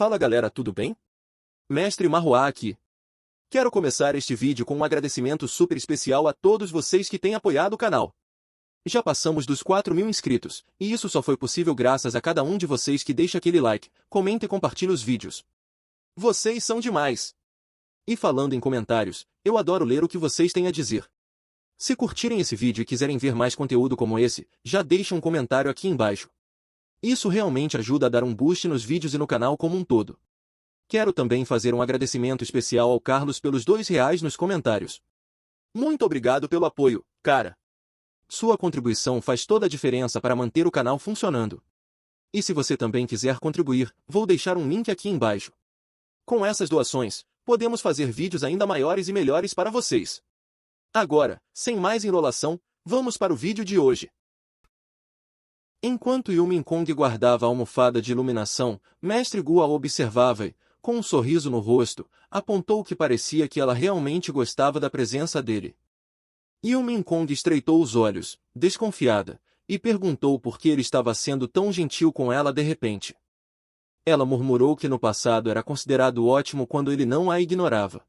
Fala galera, tudo bem? Mestre Marroá aqui. Quero começar este vídeo com um agradecimento super especial a todos vocês que têm apoiado o canal. Já passamos dos 4.000 inscritos, e isso só foi possível graças a cada um de vocês que deixa aquele like, comenta e compartilha os vídeos. Vocês são demais! E falando em comentários, eu adoro ler o que vocês têm a dizer. Se curtirem esse vídeo e quiserem ver mais conteúdo como esse, já deixa um comentário aqui embaixo. Isso realmente ajuda a dar um boost nos vídeos e no canal como um todo. Quero também fazer um agradecimento especial ao Carlos pelos R$2 nos comentários. Muito obrigado pelo apoio, cara! Sua contribuição faz toda a diferença para manter o canal funcionando. E se você também quiser contribuir, vou deixar um link aqui embaixo. Com essas doações, podemos fazer vídeos ainda maiores e melhores para vocês. Agora, sem mais enrolação, vamos para o vídeo de hoje. Enquanto Yumin Kong guardava a almofada de iluminação, Mestre Gu a observava e, com um sorriso no rosto, apontou que parecia que ela realmente gostava da presença dele. Yumin Kong estreitou os olhos, desconfiada, e perguntou por que ele estava sendo tão gentil com ela de repente. Ela murmurou que no passado era considerado ótimo quando ele não a ignorava.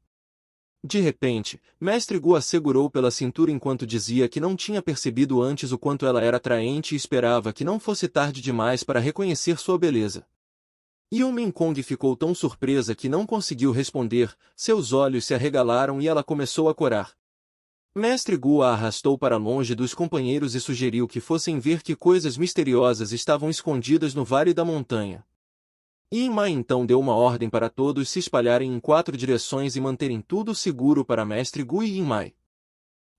De repente, Mestre Gu a segurou pela cintura enquanto dizia que não tinha percebido antes o quanto ela era atraente e esperava que não fosse tarde demais para reconhecer sua beleza. Yumin Kong ficou tão surpresa que não conseguiu responder, seus olhos se arregalaram e ela começou a corar. Mestre Gu a arrastou para longe dos companheiros e sugeriu que fossem ver que coisas misteriosas estavam escondidas no vale da montanha. Yimai então deu uma ordem para todos se espalharem em 4 direções e manterem tudo seguro para Mestre Gu e Yimai.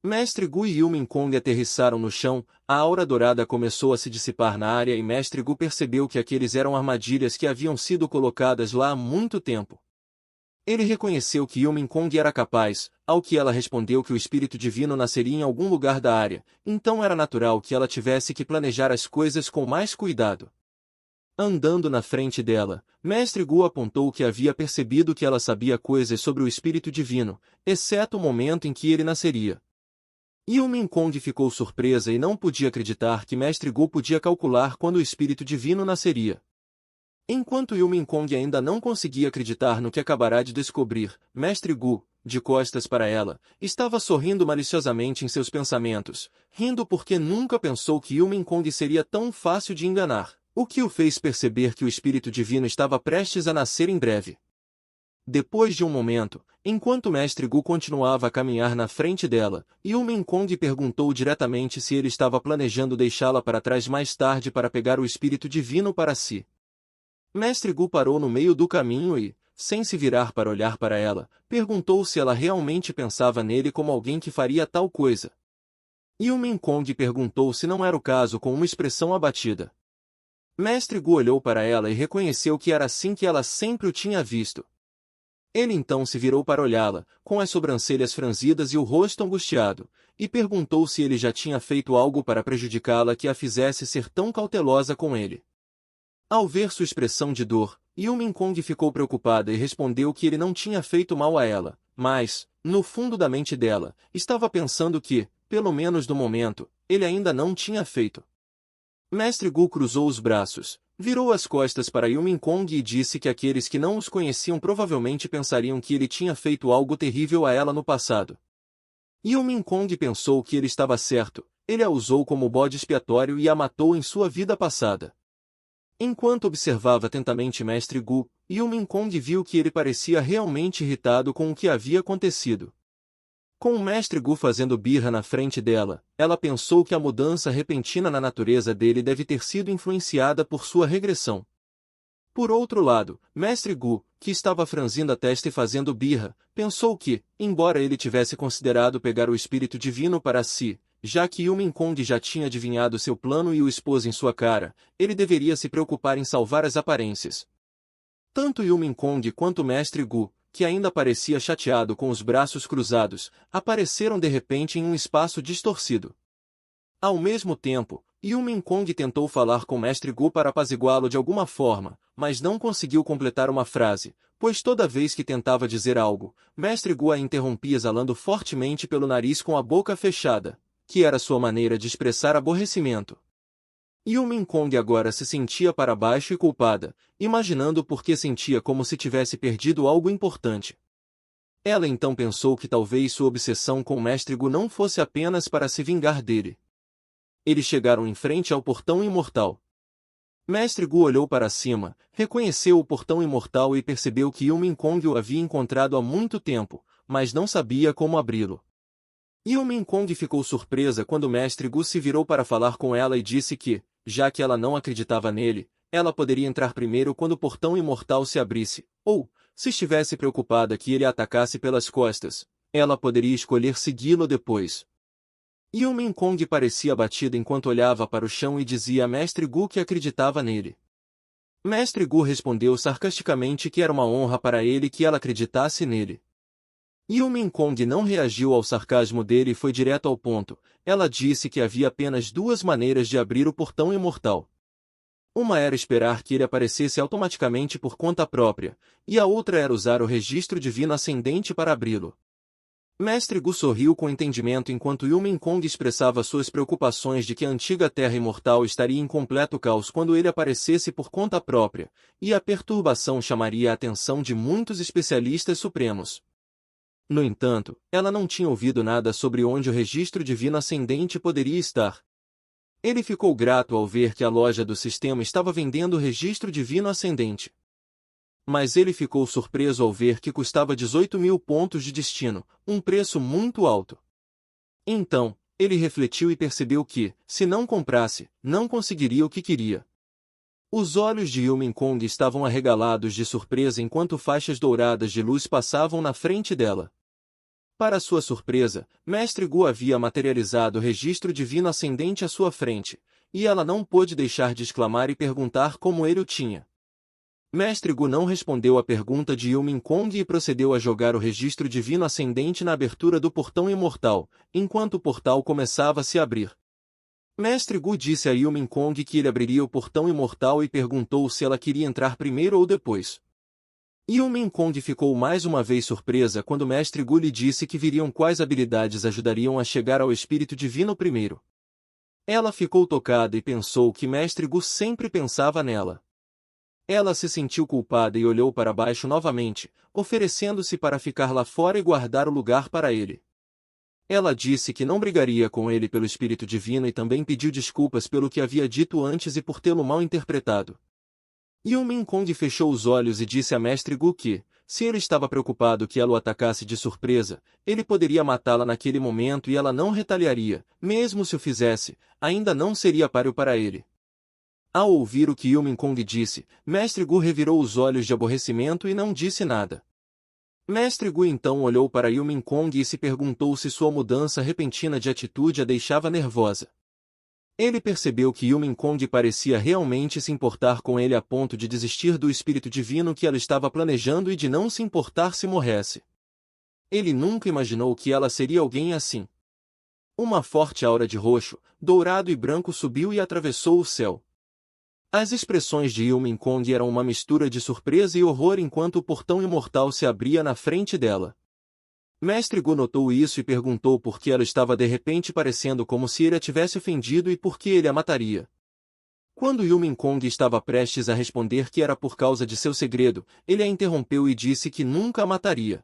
Mestre Gu e Yumin Kong aterrissaram no chão, a aura dourada começou a se dissipar na área e Mestre Gu percebeu que aqueles eram armadilhas que haviam sido colocadas lá há muito tempo. Ele reconheceu que Yumin Kong era capaz, ao que ela respondeu que o espírito divino nasceria em algum lugar da área, então era natural que ela tivesse que planejar as coisas com mais cuidado. Andando na frente dela, Mestre Gu apontou que havia percebido que ela sabia coisas sobre o espírito divino, exceto o momento em que ele nasceria. Yumin Kong ficou surpresa e não podia acreditar que Mestre Gu podia calcular quando o espírito divino nasceria. Enquanto Yumin Kong ainda não conseguia acreditar no que acabará de descobrir, Mestre Gu, de costas para ela, estava sorrindo maliciosamente em seus pensamentos, rindo porque nunca pensou que Yumin Kong seria tão fácil de enganar. O que o fez perceber que o espírito divino estava prestes a nascer em breve. Depois de um momento, enquanto Mestre Gu continuava a caminhar na frente dela, Yumin Kong perguntou diretamente se ele estava planejando deixá-la para trás mais tarde para pegar o espírito divino para si. Mestre Gu parou no meio do caminho e, sem se virar para olhar para ela, perguntou se ela realmente pensava nele como alguém que faria tal coisa. Yumin Kong perguntou se não era o caso com uma expressão abatida. Mestre Gu olhou para ela e reconheceu que era assim que ela sempre o tinha visto. Ele então se virou para olhá-la, com as sobrancelhas franzidas e o rosto angustiado, e perguntou se ele já tinha feito algo para prejudicá-la que a fizesse ser tão cautelosa com ele. Ao ver sua expressão de dor, Yumin Kong ficou preocupada e respondeu que ele não tinha feito mal a ela, mas, no fundo da mente dela, estava pensando que, pelo menos no momento, ele ainda não tinha feito. Mestre Gu cruzou os braços, virou as costas para Yumin Kong e disse que aqueles que não os conheciam provavelmente pensariam que ele tinha feito algo terrível a ela no passado. Yumin Kong pensou que ele estava certo, ele a usou como bode expiatório e a matou em sua vida passada. Enquanto observava atentamente Mestre Gu, Yumin Kong viu que ele parecia realmente irritado com o que havia acontecido. Com o Mestre Gu fazendo birra na frente dela, ela pensou que a mudança repentina na natureza dele deve ter sido influenciada por sua regressão. Por outro lado, Mestre Gu, que estava franzindo a testa e fazendo birra, pensou que, embora ele tivesse considerado pegar o espírito divino para si, já que Yumin Kong já tinha adivinhado seu plano e o expôs em sua cara, ele deveria se preocupar em salvar as aparências. Tanto Yumin Kong quanto Mestre Gu, que ainda parecia chateado com os braços cruzados, apareceram de repente em um espaço distorcido. Ao mesmo tempo, Yumin Kong tentou falar com Mestre Gu para apaziguá-lo de alguma forma, mas não conseguiu completar uma frase, pois toda vez que tentava dizer algo, Mestre Gu a interrompia exalando fortemente pelo nariz com a boca fechada, que era sua maneira de expressar aborrecimento. Yu Kong agora se sentia para baixo e culpada, imaginando por que sentia como se tivesse perdido algo importante. Ela então pensou que talvez sua obsessão com o Mestre Gu não fosse apenas para se vingar dele. Eles chegaram em frente ao portão imortal. Mestre Gu olhou para cima, reconheceu o portão imortal e percebeu que Yu Kong o havia encontrado há muito tempo, mas não sabia como abri-lo. Yu Kong ficou surpresa quando Mestre Gu se virou para falar com ela e disse que, já que ela não acreditava nele, ela poderia entrar primeiro quando o portão imortal se abrisse, ou, se estivesse preocupada que ele a atacasse pelas costas, ela poderia escolher segui-lo depois. Yu Kong parecia abatida enquanto olhava para o chão e dizia a Mestre Gu que acreditava nele. Mestre Gu respondeu sarcasticamente que era uma honra para ele que ela acreditasse nele. Yu Kong não reagiu ao sarcasmo dele e foi direto ao ponto. Ela disse que havia apenas duas maneiras de abrir o portão imortal. Uma era esperar que ele aparecesse automaticamente por conta própria, e a outra era usar o registro divino ascendente para abri-lo. Mestre Gu sorriu com entendimento enquanto Yu Kong expressava suas preocupações de que a antiga Terra Imortal estaria em completo caos quando ele aparecesse por conta própria, e a perturbação chamaria a atenção de muitos especialistas supremos. No entanto, ela não tinha ouvido nada sobre onde o registro divino ascendente poderia estar. Ele ficou grato ao ver que a loja do sistema estava vendendo o registro divino ascendente. Mas ele ficou surpreso ao ver que custava 18.000 pontos de destino, um preço muito alto. Então, ele refletiu e percebeu que, se não comprasse, não conseguiria o que queria. Os olhos de Yu Kong estavam arregalados de surpresa enquanto faixas douradas de luz passavam na frente dela. Para sua surpresa, Mestre Gu havia materializado o registro divino ascendente à sua frente, e ela não pôde deixar de exclamar e perguntar como ele o tinha. Mestre Gu não respondeu à pergunta de Yu Kong e procedeu a jogar o registro divino ascendente na abertura do portão imortal, enquanto o portal começava a se abrir. Mestre Gu disse a Yu Kong que ele abriria o portão imortal e perguntou se ela queria entrar primeiro ou depois. Yu Kong ficou mais uma vez surpresa quando Mestre Gu lhe disse que viriam quais habilidades ajudariam a chegar ao Espírito Divino primeiro. Ela ficou tocada e pensou que Mestre Gu sempre pensava nela. Ela se sentiu culpada e olhou para baixo novamente, oferecendo-se para ficar lá fora e guardar o lugar para ele. Ela disse que não brigaria com ele pelo Espírito Divino e também pediu desculpas pelo que havia dito antes e por tê-lo mal interpretado. Yu Kong fechou os olhos e disse a Mestre Gu que, se ele estava preocupado que ela o atacasse de surpresa, ele poderia matá-la naquele momento e ela não retaliaria, mesmo se o fizesse, ainda não seria páreo para ele. Ao ouvir o que Yu Kong disse, Mestre Gu revirou os olhos de aborrecimento e não disse nada. Mestre Gu então olhou para Yu Kong e se perguntou se sua mudança repentina de atitude a deixava nervosa. Ele percebeu que Yu Kong parecia realmente se importar com ele a ponto de desistir do espírito divino que ela estava planejando e de não se importar se morresse. Ele nunca imaginou que ela seria alguém assim. Uma forte aura de roxo, dourado e branco subiu e atravessou o céu. As expressões de Yu Kong eram uma mistura de surpresa e horror enquanto o portão imortal se abria na frente dela. Mestre Gu notou isso e perguntou por que ela estava de repente parecendo como se ele a tivesse ofendido e por que ele a mataria. Quando Yu Kong estava prestes a responder que era por causa de seu segredo, ele a interrompeu e disse que nunca a mataria.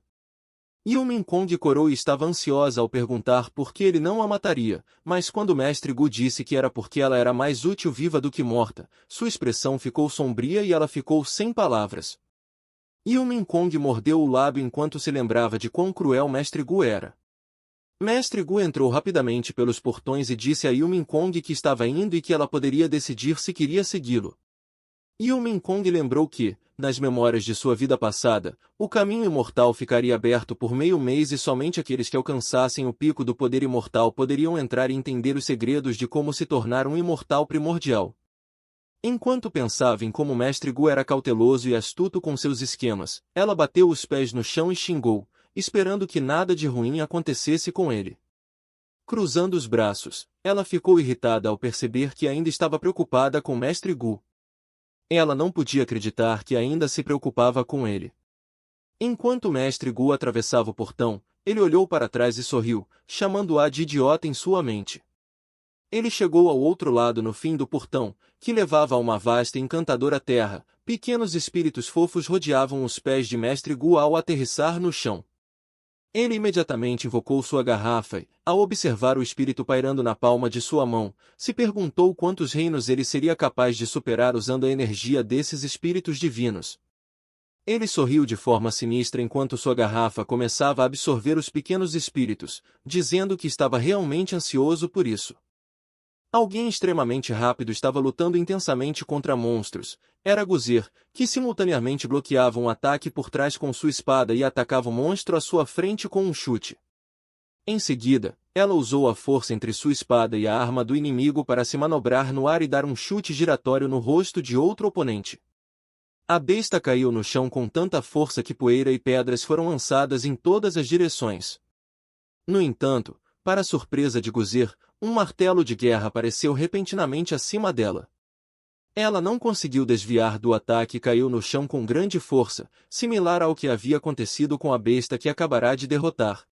Yu Kong corou e estava ansiosa ao perguntar por que ele não a mataria, mas quando Mestre Gu disse que era porque ela era mais útil viva do que morta, sua expressão ficou sombria e ela ficou sem palavras. Yu Kong mordeu o lábio enquanto se lembrava de quão cruel Mestre Gu era. Mestre Gu entrou rapidamente pelos portões e disse a Yu Kong que estava indo e que ela poderia decidir se queria segui-lo. Yu Kong lembrou que, nas memórias de sua vida passada, o caminho imortal ficaria aberto por meio mês e somente aqueles que alcançassem o pico do poder imortal poderiam entrar e entender os segredos de como se tornar um imortal primordial. Enquanto pensava em como Mestre Gu era cauteloso e astuto com seus esquemas, ela bateu os pés no chão e xingou, esperando que nada de ruim acontecesse com ele. Cruzando os braços, ela ficou irritada ao perceber que ainda estava preocupada com Mestre Gu. Ela não podia acreditar que ainda se preocupava com ele. Enquanto Mestre Gu atravessava o portão, ele olhou para trás e sorriu, chamando-a de idiota em sua mente. Ele chegou ao outro lado no fim do portão, que levava a uma vasta e encantadora terra. Pequenos espíritos fofos rodeavam os pés de Mestre Gu ao aterrissar no chão. Ele imediatamente invocou sua garrafa e, ao observar o espírito pairando na palma de sua mão, se perguntou quantos reinos ele seria capaz de superar usando a energia desses espíritos divinos. Ele sorriu de forma sinistra enquanto sua garrafa começava a absorver os pequenos espíritos, dizendo que estava realmente ansioso por isso. Alguém extremamente rápido estava lutando intensamente contra monstros. Era Guzer, que simultaneamente bloqueava um ataque por trás com sua espada e atacava o monstro à sua frente com um chute. Em seguida, ela usou a força entre sua espada e a arma do inimigo para se manobrar no ar e dar um chute giratório no rosto de outro oponente. A besta caiu no chão com tanta força que poeira e pedras foram lançadas em todas as direções. No entanto, para a surpresa de Guzer, um martelo de guerra apareceu repentinamente acima dela. Ela não conseguiu desviar do ataque e caiu no chão com grande força, similar ao que havia acontecido com a besta que acabará de derrotar.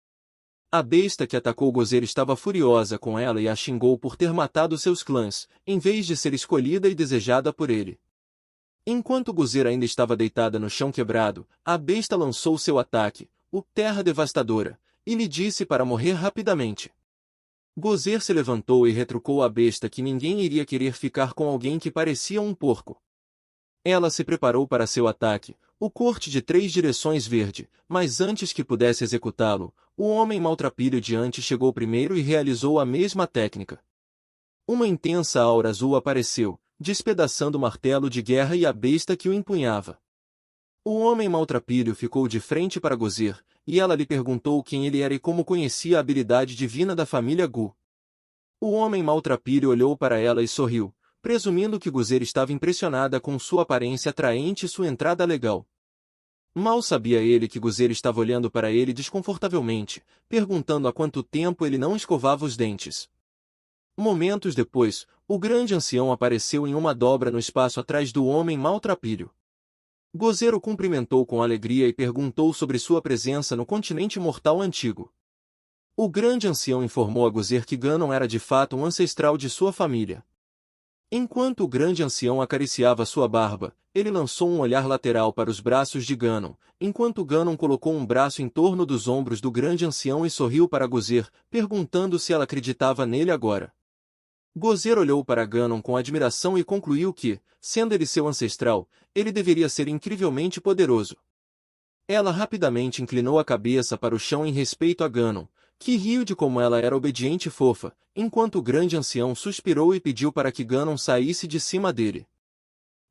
A besta que atacou Guzer estava furiosa com ela e a xingou por ter matado seus clãs, em vez de ser escolhida e desejada por ele. Enquanto Guzer ainda estava deitada no chão quebrado, a besta lançou seu ataque, o Terra Devastadora, e lhe disse para morrer rapidamente. Guzer se levantou e retrucou à besta que ninguém iria querer ficar com alguém que parecia um porco. Ela se preparou para seu ataque, o corte de 3 direções verde, mas antes que pudesse executá-lo, o homem maltrapilho diante chegou primeiro e realizou a mesma técnica. Uma intensa aura azul apareceu, despedaçando o martelo de guerra e a besta que o empunhava. O homem maltrapilho ficou de frente para Guzer, e ela lhe perguntou quem ele era e como conhecia a habilidade divina da família Gu. O homem maltrapilho olhou para ela e sorriu, presumindo que Guzer estava impressionada com sua aparência atraente e sua entrada legal. Mal sabia ele que Guzer estava olhando para ele desconfortavelmente, perguntando há quanto tempo ele não escovava os dentes. Momentos depois, o grande ancião apareceu em uma dobra no espaço atrás do homem maltrapilho. Guzer o cumprimentou com alegria e perguntou sobre sua presença no continente mortal antigo. O grande ancião informou a Guzer que Ganon era de fato um ancestral de sua família. Enquanto o grande ancião acariciava sua barba, ele lançou um olhar lateral para os braços de Ganon, enquanto Ganon colocou um braço em torno dos ombros do grande ancião e sorriu para Guzer, perguntando se ela acreditava nele agora. Guzer olhou para Ganon com admiração e concluiu que, sendo ele seu ancestral, ele deveria ser incrivelmente poderoso. Ela rapidamente inclinou a cabeça para o chão em respeito a Ganon, que riu de como ela era obediente e fofa, enquanto o grande ancião suspirou e pediu para que Ganon saísse de cima dele.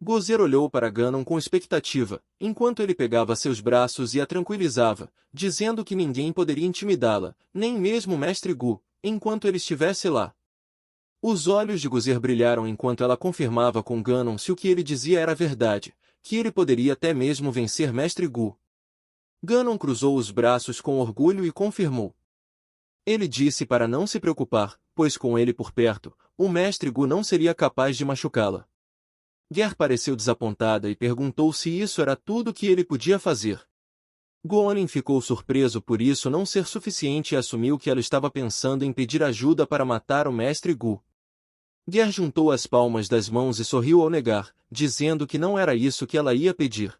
Guzer olhou para Ganon com expectativa, enquanto ele pegava seus braços e a tranquilizava, dizendo que ninguém poderia intimidá-la, nem mesmo o Mestre Gu, enquanto ele estivesse lá. Os olhos de Guzer brilharam enquanto ela confirmava com Ganon se o que ele dizia era verdade, que ele poderia até mesmo vencer Mestre Gu. Ganon cruzou os braços com orgulho e confirmou. Ele disse para não se preocupar, pois com ele por perto, o Mestre Gu não seria capaz de machucá-la. Ger pareceu desapontada e perguntou se isso era tudo que ele podia fazer. Guonin ficou surpreso por isso não ser suficiente e assumiu que ela estava pensando em pedir ajuda para matar o Mestre Gu. Ger juntou as palmas das mãos e sorriu ao negar, dizendo que não era isso que ela ia pedir.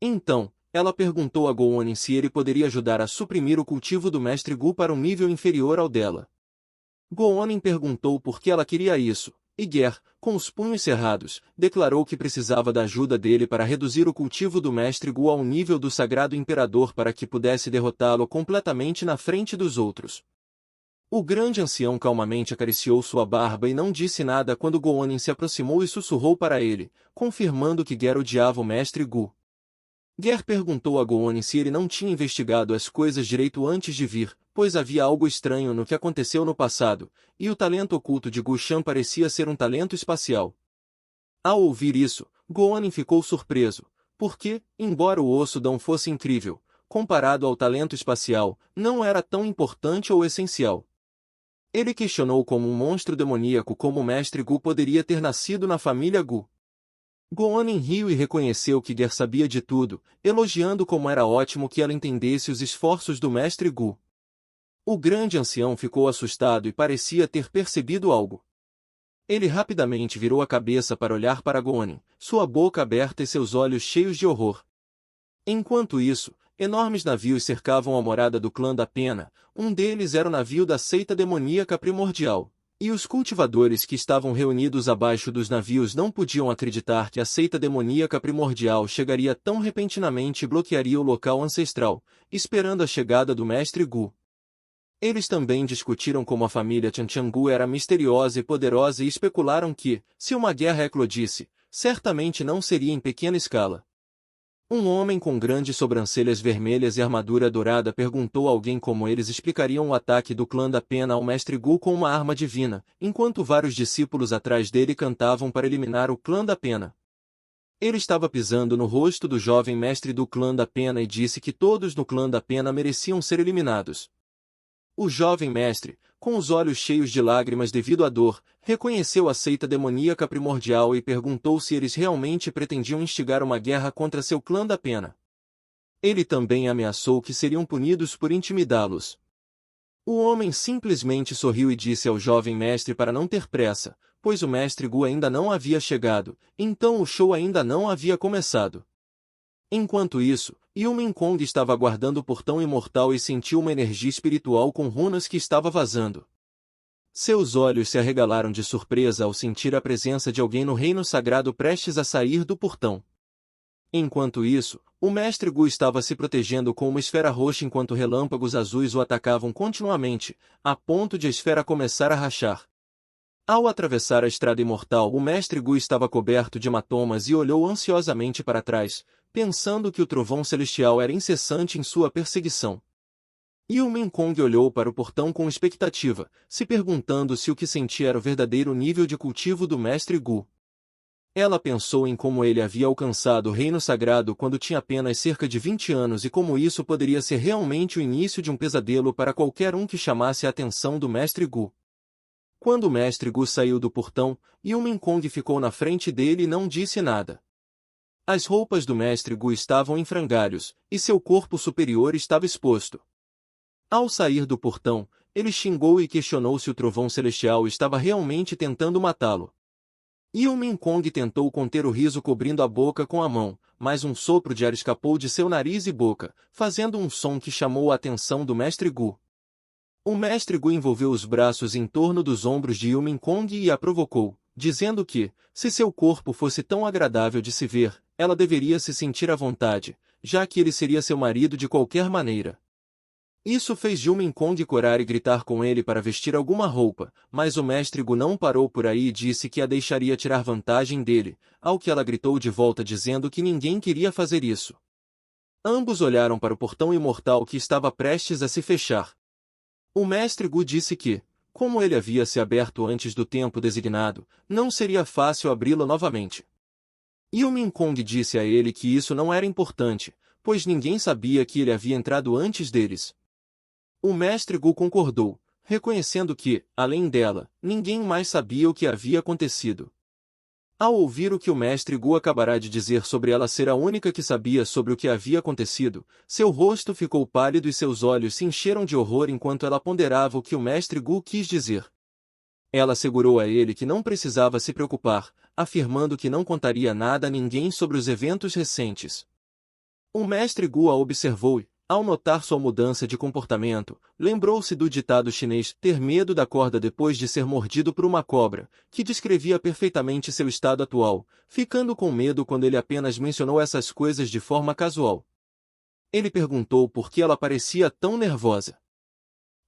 Então, ela perguntou a Guonin se ele poderia ajudar a suprimir o cultivo do Mestre Gu para um nível inferior ao dela. Guonin perguntou por que ela queria isso, e Ger, com os punhos cerrados, declarou que precisava da ajuda dele para reduzir o cultivo do Mestre Gu ao nível do Sagrado Imperador para que pudesse derrotá-lo completamente na frente dos outros. O grande ancião calmamente acariciou sua barba e não disse nada quando Guonin se aproximou e sussurrou para ele, confirmando que Ger odiava o Mestre Gu. Ger perguntou a Guonin se ele não tinha investigado as coisas direito antes de vir, pois havia algo estranho no que aconteceu no passado, e o talento oculto de Gu Shan parecia ser um talento espacial. Ao ouvir isso, Guonin ficou surpreso, porque, embora o osso Dão fosse incrível, comparado ao talento espacial, não era tão importante ou essencial. Ele questionou como um monstro demoníaco como o Mestre Gu poderia ter nascido na família Gu. Guonin riu e reconheceu que Ger sabia de tudo, elogiando como era ótimo que ela entendesse os esforços do Mestre Gu. O grande ancião ficou assustado e parecia ter percebido algo. Ele rapidamente virou a cabeça para olhar para Gonin, sua boca aberta e seus olhos cheios de horror. Enquanto isso, enormes navios cercavam a morada do clã da Pena, um deles era o navio da seita demoníaca primordial. E os cultivadores que estavam reunidos abaixo dos navios não podiam acreditar que a seita demoníaca primordial chegaria tão repentinamente e bloquearia o local ancestral, esperando a chegada do Mestre Gu. Eles também discutiram como a família Chanchangu era misteriosa e poderosa e especularam que, se uma guerra eclodisse, certamente não seria em pequena escala. Um homem com grandes sobrancelhas vermelhas e armadura dourada perguntou a alguém como eles explicariam o ataque do clã da Pena ao Mestre Gu com uma arma divina, enquanto vários discípulos atrás dele cantavam para eliminar o clã da Pena. Ele estava pisando no rosto do jovem mestre do clã da Pena e disse que todos no clã da Pena mereciam ser eliminados. O jovem mestre, com os olhos cheios de lágrimas devido à dor, reconheceu a seita demoníaca primordial e perguntou se eles realmente pretendiam instigar uma guerra contra seu clã da Pena. Ele também ameaçou que seriam punidos por intimidá-los. O homem simplesmente sorriu e disse ao jovem mestre para não ter pressa, pois o mestre Gu ainda não havia chegado, então o show ainda não havia começado. Enquanto isso, Yumin Kong estava aguardando o portão imortal e sentiu uma energia espiritual com runas que estava vazando. Seus olhos se arregalaram de surpresa ao sentir a presença de alguém no reino sagrado prestes a sair do portão. Enquanto isso, o mestre Gu estava se protegendo com uma esfera roxa enquanto relâmpagos azuis o atacavam continuamente, a ponto de a esfera começar a rachar. Ao atravessar a estrada imortal, o mestre Gu estava coberto de hematomas e olhou ansiosamente para trás, pensando que o trovão celestial era incessante em sua perseguição. Yumin Kong olhou para o portão com expectativa, se perguntando se o que sentia era o verdadeiro nível de cultivo do mestre Gu. Ela pensou em como ele havia alcançado o reino sagrado quando tinha apenas cerca de 20 anos e como isso poderia ser realmente o início de um pesadelo para qualquer um que chamasse a atenção do mestre Gu. Quando o mestre Gu saiu do portão, Yumin Kong ficou na frente dele e não disse nada. As roupas do mestre Gu estavam em frangalhos, e seu corpo superior estava exposto. Ao sair do portão, ele xingou e questionou se o trovão celestial estava realmente tentando matá-lo. Yumin Kong tentou conter o riso cobrindo a boca com a mão, mas um sopro de ar escapou de seu nariz e boca, fazendo um som que chamou a atenção do mestre Gu. O mestre Gu envolveu os braços em torno dos ombros de Yumin Kong e a provocou, dizendo que, se seu corpo fosse tão agradável de se ver, ela deveria se sentir à vontade, já que ele seria seu marido de qualquer maneira. Isso fez Yumin Kong corar e gritar com ele para vestir alguma roupa, mas o mestre Gu não parou por aí e disse que a deixaria tirar vantagem dele, ao que ela gritou de volta dizendo que ninguém queria fazer isso. Ambos olharam para o portão imortal que estava prestes a se fechar. O mestre Gu disse que, como ele havia se aberto antes do tempo designado, não seria fácil abri-lo novamente. Yumin Kong disse a ele que isso não era importante, pois ninguém sabia que ele havia entrado antes deles. O mestre Gu concordou, reconhecendo que, além dela, ninguém mais sabia o que havia acontecido. Ao ouvir o que o mestre Gu acabará de dizer sobre ela ser a única que sabia sobre o que havia acontecido, seu rosto ficou pálido e seus olhos se encheram de horror enquanto ela ponderava o que o mestre Gu quis dizer. Ela assegurou a ele que não precisava se preocupar, afirmando que não contaria nada a ninguém sobre os eventos recentes. O mestre Gu a observou e, ao notar sua mudança de comportamento, lembrou-se do ditado chinês ter medo da corda depois de ser mordido por uma cobra, que descrevia perfeitamente seu estado atual, ficando com medo quando ele apenas mencionou essas coisas de forma casual. Ele perguntou por que ela parecia tão nervosa.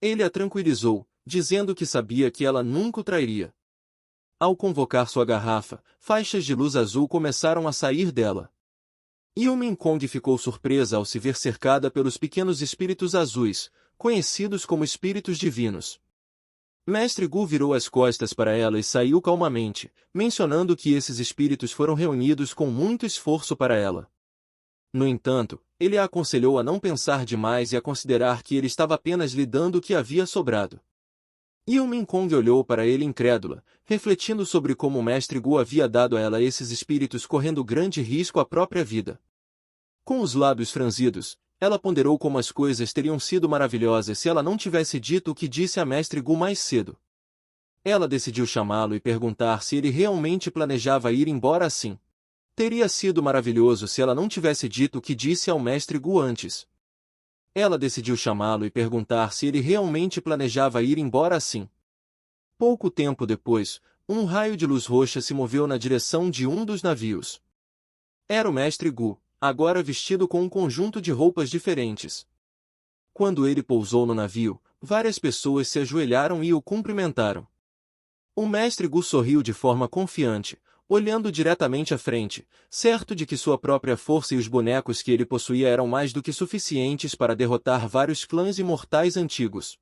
Ele a tranquilizou, dizendo que sabia que ela nunca o trairia. Ao convocar sua garrafa, faixas de luz azul começaram a sair dela. Yumin Kong ficou surpresa ao se ver cercada pelos pequenos espíritos azuis, conhecidos como espíritos divinos. Mestre Gu virou as costas para ela e saiu calmamente, mencionando que esses espíritos foram reunidos com muito esforço para ela. No entanto, ele a aconselhou a não pensar demais e a considerar que ele estava apenas lhe dando o que havia sobrado. Yumin Kong olhou para ele incrédula, refletindo sobre como o mestre Gu havia dado a ela esses espíritos correndo grande risco à própria vida. Com os lábios franzidos, ela ponderou como as coisas teriam sido maravilhosas se ela não tivesse dito o que disse a Mestre Gu mais cedo. Ela decidiu chamá-lo e perguntar se ele realmente planejava ir embora assim. Teria sido maravilhoso se ela não tivesse dito o que disse ao Mestre Gu antes. Ela decidiu chamá-lo e perguntar se ele realmente planejava ir embora assim. Pouco tempo depois, um raio de luz roxa se moveu na direção de um dos navios. Era o Mestre Gu, agora vestido com um conjunto de roupas diferentes. Quando ele pousou no navio, várias pessoas se ajoelharam e o cumprimentaram. O Mestre Gu sorriu de forma confiante, olhando diretamente à frente, certo de que sua própria força e os bonecos que ele possuía eram mais do que suficientes para derrotar vários clãs imortais antigos.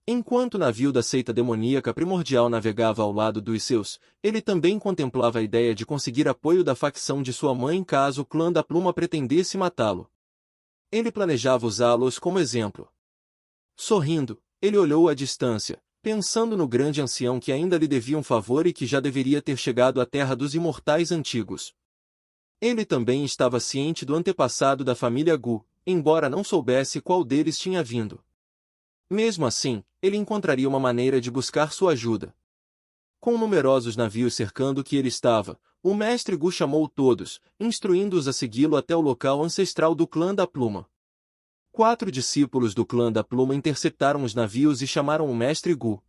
Enquanto o navio da seita demoníaca primordial navegava ao lado dos seus, ele também contemplava a ideia de conseguir apoio da facção de sua mãe caso o clã da Pluma pretendesse matá-lo. Ele planejava usá-los como exemplo. Sorrindo, ele olhou à distância, pensando no grande ancião que ainda lhe devia um favor e que já deveria ter chegado à terra dos imortais antigos. Ele também estava ciente do antepassado da família Gu, embora não soubesse qual deles tinha vindo. Mesmo assim, ele encontraria uma maneira de buscar sua ajuda. Com numerosos navios cercando que ele estava, o Mestre Gu chamou todos, instruindo-os a segui-lo até o local ancestral do clã da Pluma. 4 discípulos do clã da Pluma interceptaram os navios e chamaram o Mestre Gu.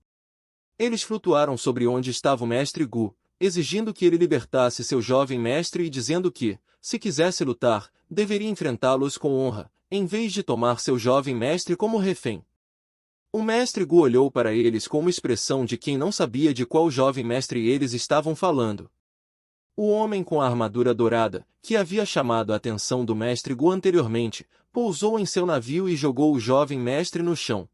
Eles flutuaram sobre onde estava o Mestre Gu, exigindo que ele libertasse seu jovem mestre e dizendo que, se quisesse lutar, deveria enfrentá-los com honra, em vez de tomar seu jovem mestre como refém. O Mestre Gu olhou para eles com uma expressão de quem não sabia de qual jovem mestre eles estavam falando. O homem com a armadura dourada, que havia chamado a atenção do Mestre Gu anteriormente, pousou em seu navio e jogou o jovem mestre no chão.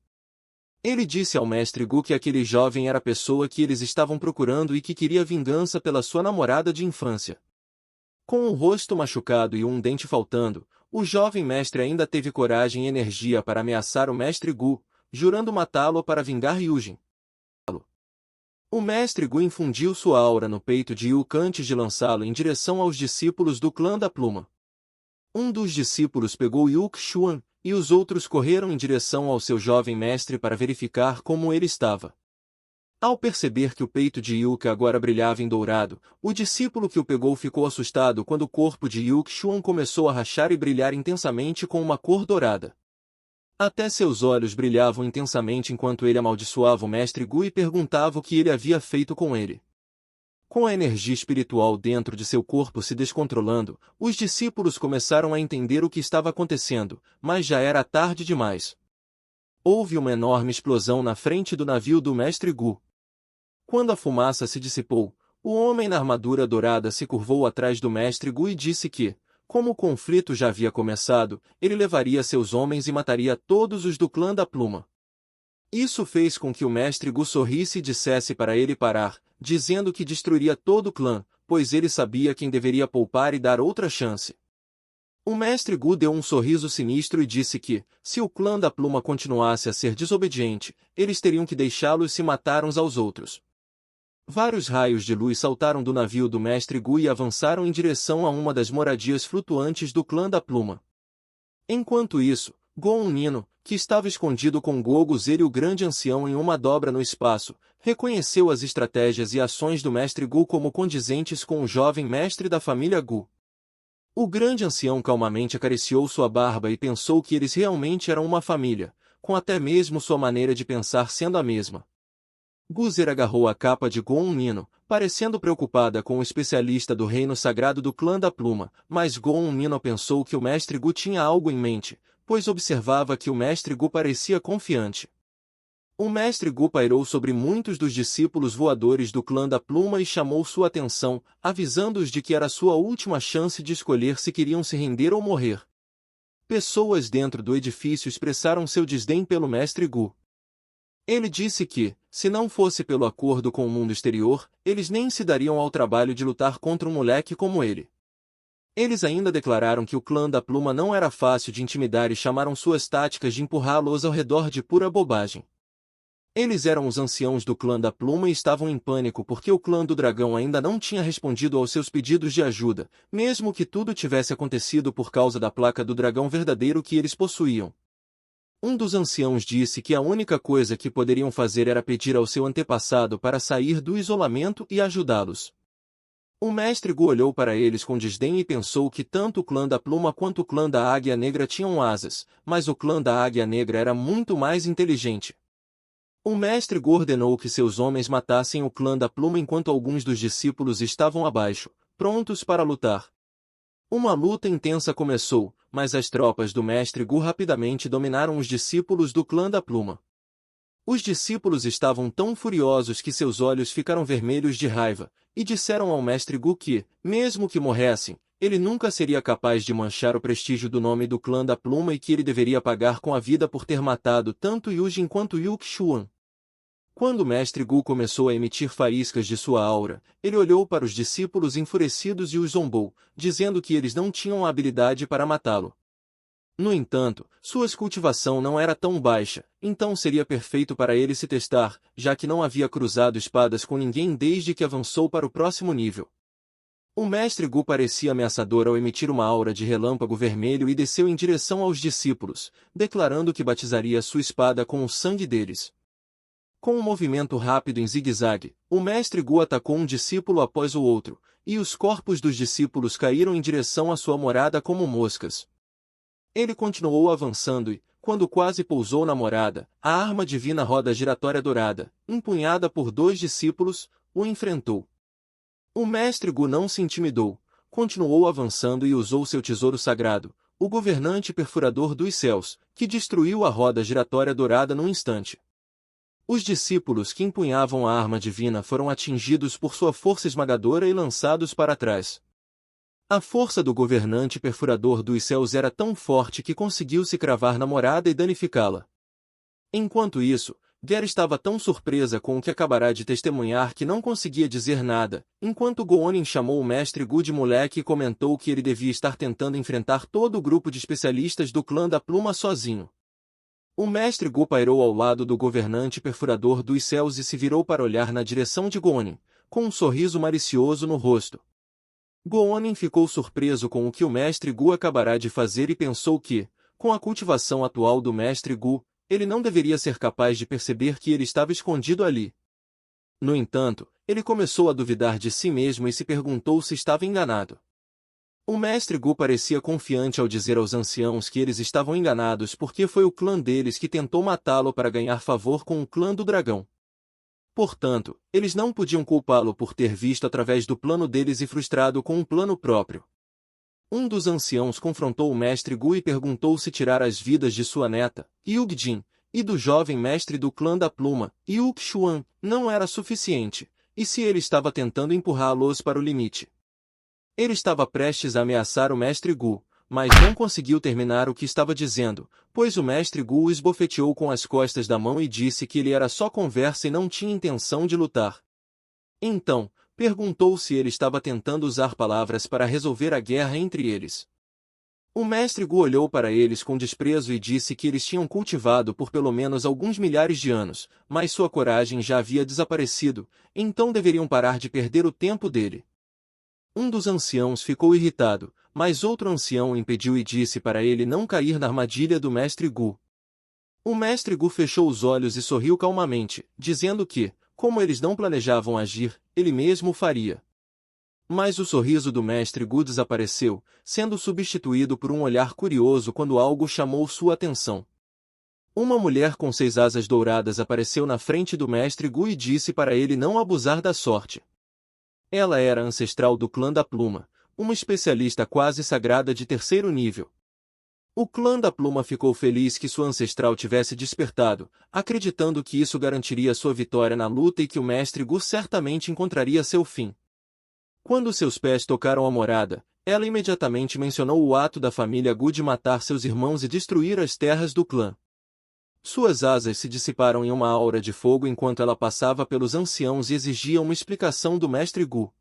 Ele disse ao Mestre Gu que aquele jovem era a pessoa que eles estavam procurando e que queria vingança pela sua namorada de infância. Com o rosto machucado e um dente faltando, o jovem mestre ainda teve coragem e energia para ameaçar o Mestre Gu, jurando matá-lo para vingar Yujin. O Mestre Gu infundiu sua aura no peito de Yuka antes de lançá-lo em direção aos discípulos do clã da Pluma. Um dos discípulos pegou Yuka Xuan, e os outros correram em direção ao seu jovem mestre para verificar como ele estava. Ao perceber que o peito de Yuka agora brilhava em dourado, o discípulo que o pegou ficou assustado quando o corpo de Yuka Xuan começou a rachar e brilhar intensamente com uma cor dourada. Até seus olhos brilhavam intensamente enquanto ele amaldiçoava o Mestre Gu e perguntava o que ele havia feito com ele. Com a energia espiritual dentro de seu corpo se descontrolando, os discípulos começaram a entender o que estava acontecendo, mas já era tarde demais. Houve uma enorme explosão na frente do navio do Mestre Gu. Quando a fumaça se dissipou, o homem na armadura dourada se curvou atrás do Mestre Gu e disse que, como o conflito já havia começado, ele levaria seus homens e mataria todos os do clã da Pluma. Isso fez com que o Mestre Gu sorrisse e dissesse para ele parar, dizendo que destruiria todo o clã, pois ele sabia quem deveria poupar e dar outra chance. O Mestre Gu deu um sorriso sinistro e disse que, se o clã da Pluma continuasse a ser desobediente, eles teriam que deixá-los se matar uns aos outros. Vários raios de luz saltaram do navio do Mestre Gu e avançaram em direção a uma das moradias flutuantes do clã da Pluma. Enquanto isso, Gon Nino, que estava escondido com Goguzer e o grande ancião em uma dobra no espaço, reconheceu as estratégias e ações do Mestre Gu como condizentes com o jovem mestre da família Gu. O grande ancião calmamente acariciou sua barba e pensou que eles realmente eram uma família, com até mesmo sua maneira de pensar sendo a mesma. Guzer agarrou a capa de Gon Nino, parecendo preocupada com o especialista do reino sagrado do clã da Pluma, mas Gon Nino pensou que o Mestre Gu tinha algo em mente, pois observava que o Mestre Gu parecia confiante. O Mestre Gu pairou sobre muitos dos discípulos voadores do clã da Pluma e chamou sua atenção, avisando-os de que era sua última chance de escolher se queriam se render ou morrer. Pessoas dentro do edifício expressaram seu desdém pelo Mestre Gu. Ele disse que, se não fosse pelo acordo com o mundo exterior, eles nem se dariam ao trabalho de lutar contra um moleque como ele. Eles ainda declararam que o clã da Pluma não era fácil de intimidar e chamaram suas táticas de empurrá-los ao redor de pura bobagem. Eles eram os anciãos do clã da Pluma e estavam em pânico porque o clã do dragão ainda não tinha respondido aos seus pedidos de ajuda, mesmo que tudo tivesse acontecido por causa da placa do dragão verdadeiro que eles possuíam. Um dos anciãos disse que a única coisa que poderiam fazer era pedir ao seu antepassado para sair do isolamento e ajudá-los. O mestre Gu olhou para eles com desdém e pensou que tanto o clã da Pluma quanto o clã da Águia Negra tinham asas, mas o clã da Águia Negra era muito mais inteligente. O mestre Gu ordenou que seus homens matassem o clã da Pluma enquanto alguns dos discípulos estavam abaixo, prontos para lutar. Uma luta intensa começou, mas as tropas do mestre Gu rapidamente dominaram os discípulos do clã da Pluma. Os discípulos estavam tão furiosos que seus olhos ficaram vermelhos de raiva, e disseram ao mestre Gu que, mesmo que morressem, ele nunca seria capaz de manchar o prestígio do nome do clã da Pluma e que ele deveria pagar com a vida por ter matado tanto Yujin quanto Yu Xuan. Quando o mestre Gu começou a emitir faíscas de sua aura, ele olhou para os discípulos enfurecidos e os zombou, dizendo que eles não tinham a habilidade para matá-lo. No entanto, sua cultivação não era tão baixa, então seria perfeito para ele se testar, já que não havia cruzado espadas com ninguém desde que avançou para o próximo nível. O mestre Gu parecia ameaçador ao emitir uma aura de relâmpago vermelho e desceu em direção aos discípulos, declarando que batizaria sua espada com o sangue deles. Com um movimento rápido em zigue-zague, o mestre Gu atacou um discípulo após o outro, e os corpos dos discípulos caíram em direção à sua morada como moscas. Ele continuou avançando e, quando quase pousou na morada, a arma divina roda giratória dourada, empunhada por 2 discípulos, o enfrentou. O mestre Gu não se intimidou, continuou avançando e usou seu tesouro sagrado, o governante perfurador dos céus, que destruiu a roda giratória dourada num instante. Os discípulos que empunhavam a arma divina foram atingidos por sua força esmagadora e lançados para trás. A força do governante perfurador dos céus era tão forte que conseguiu se cravar na morada e danificá-la. Enquanto isso, Guerra estava tão surpresa com o que acabará de testemunhar que não conseguia dizer nada, enquanto Goonin chamou o mestre Gu de moleque e comentou que ele devia estar tentando enfrentar todo o grupo de especialistas do clã da Pluma sozinho. O mestre Gu pairou ao lado do governante perfurador dos céus e se virou para olhar na direção de Goonin, com um sorriso malicioso no rosto. Goonin ficou surpreso com o que o mestre Gu acabará de fazer e pensou que, com a cultivação atual do mestre Gu, ele não deveria ser capaz de perceber que ele estava escondido ali. No entanto, ele começou a duvidar de si mesmo e se perguntou se estava enganado. O mestre Gu parecia confiante ao dizer aos anciãos que eles estavam enganados porque foi o clã deles que tentou matá-lo para ganhar favor com o clã do dragão. Portanto, eles não podiam culpá-lo por ter visto através do plano deles e frustrado com um plano próprio. Um dos anciãos confrontou o mestre Gu e perguntou se tirar as vidas de sua neta, Yugdin, e do jovem mestre do clã da Pluma, Yu Xuan, não era suficiente, e se ele estava tentando empurrá-los para o limite. Ele estava prestes a ameaçar o mestre Gu, mas não conseguiu terminar o que estava dizendo, pois o mestre Gu o esbofeteou com as costas da mão e disse que ele era só conversa e não tinha intenção de lutar. Então, perguntou se ele estava tentando usar palavras para resolver a guerra entre eles. O mestre Gu olhou para eles com desprezo e disse que eles tinham cultivado por pelo menos alguns milhares de anos, mas sua coragem já havia desaparecido, então deveriam parar de perder o tempo dele. Um dos anciãos ficou irritado, mas outro ancião o impediu e disse para ele não cair na armadilha do mestre Gu. O mestre Gu fechou os olhos e sorriu calmamente, dizendo que, como eles não planejavam agir, ele mesmo o faria. Mas o sorriso do mestre Gu desapareceu, sendo substituído por um olhar curioso quando algo chamou sua atenção. Uma mulher com 6 asas douradas apareceu na frente do mestre Gu e disse para ele não abusar da sorte. Ela era ancestral do clã da Pluma, uma especialista quase sagrada de 3º nível. O clã da Pluma ficou feliz que sua ancestral tivesse despertado, acreditando que isso garantiria sua vitória na luta e que o mestre Gu certamente encontraria seu fim. Quando seus pés tocaram a morada, ela imediatamente mencionou o ato da família Gu de matar seus irmãos e destruir as terras do clã. Suas asas se dissiparam em uma aura de fogo enquanto ela passava pelos anciãos e exigia uma explicação do mestre Gu.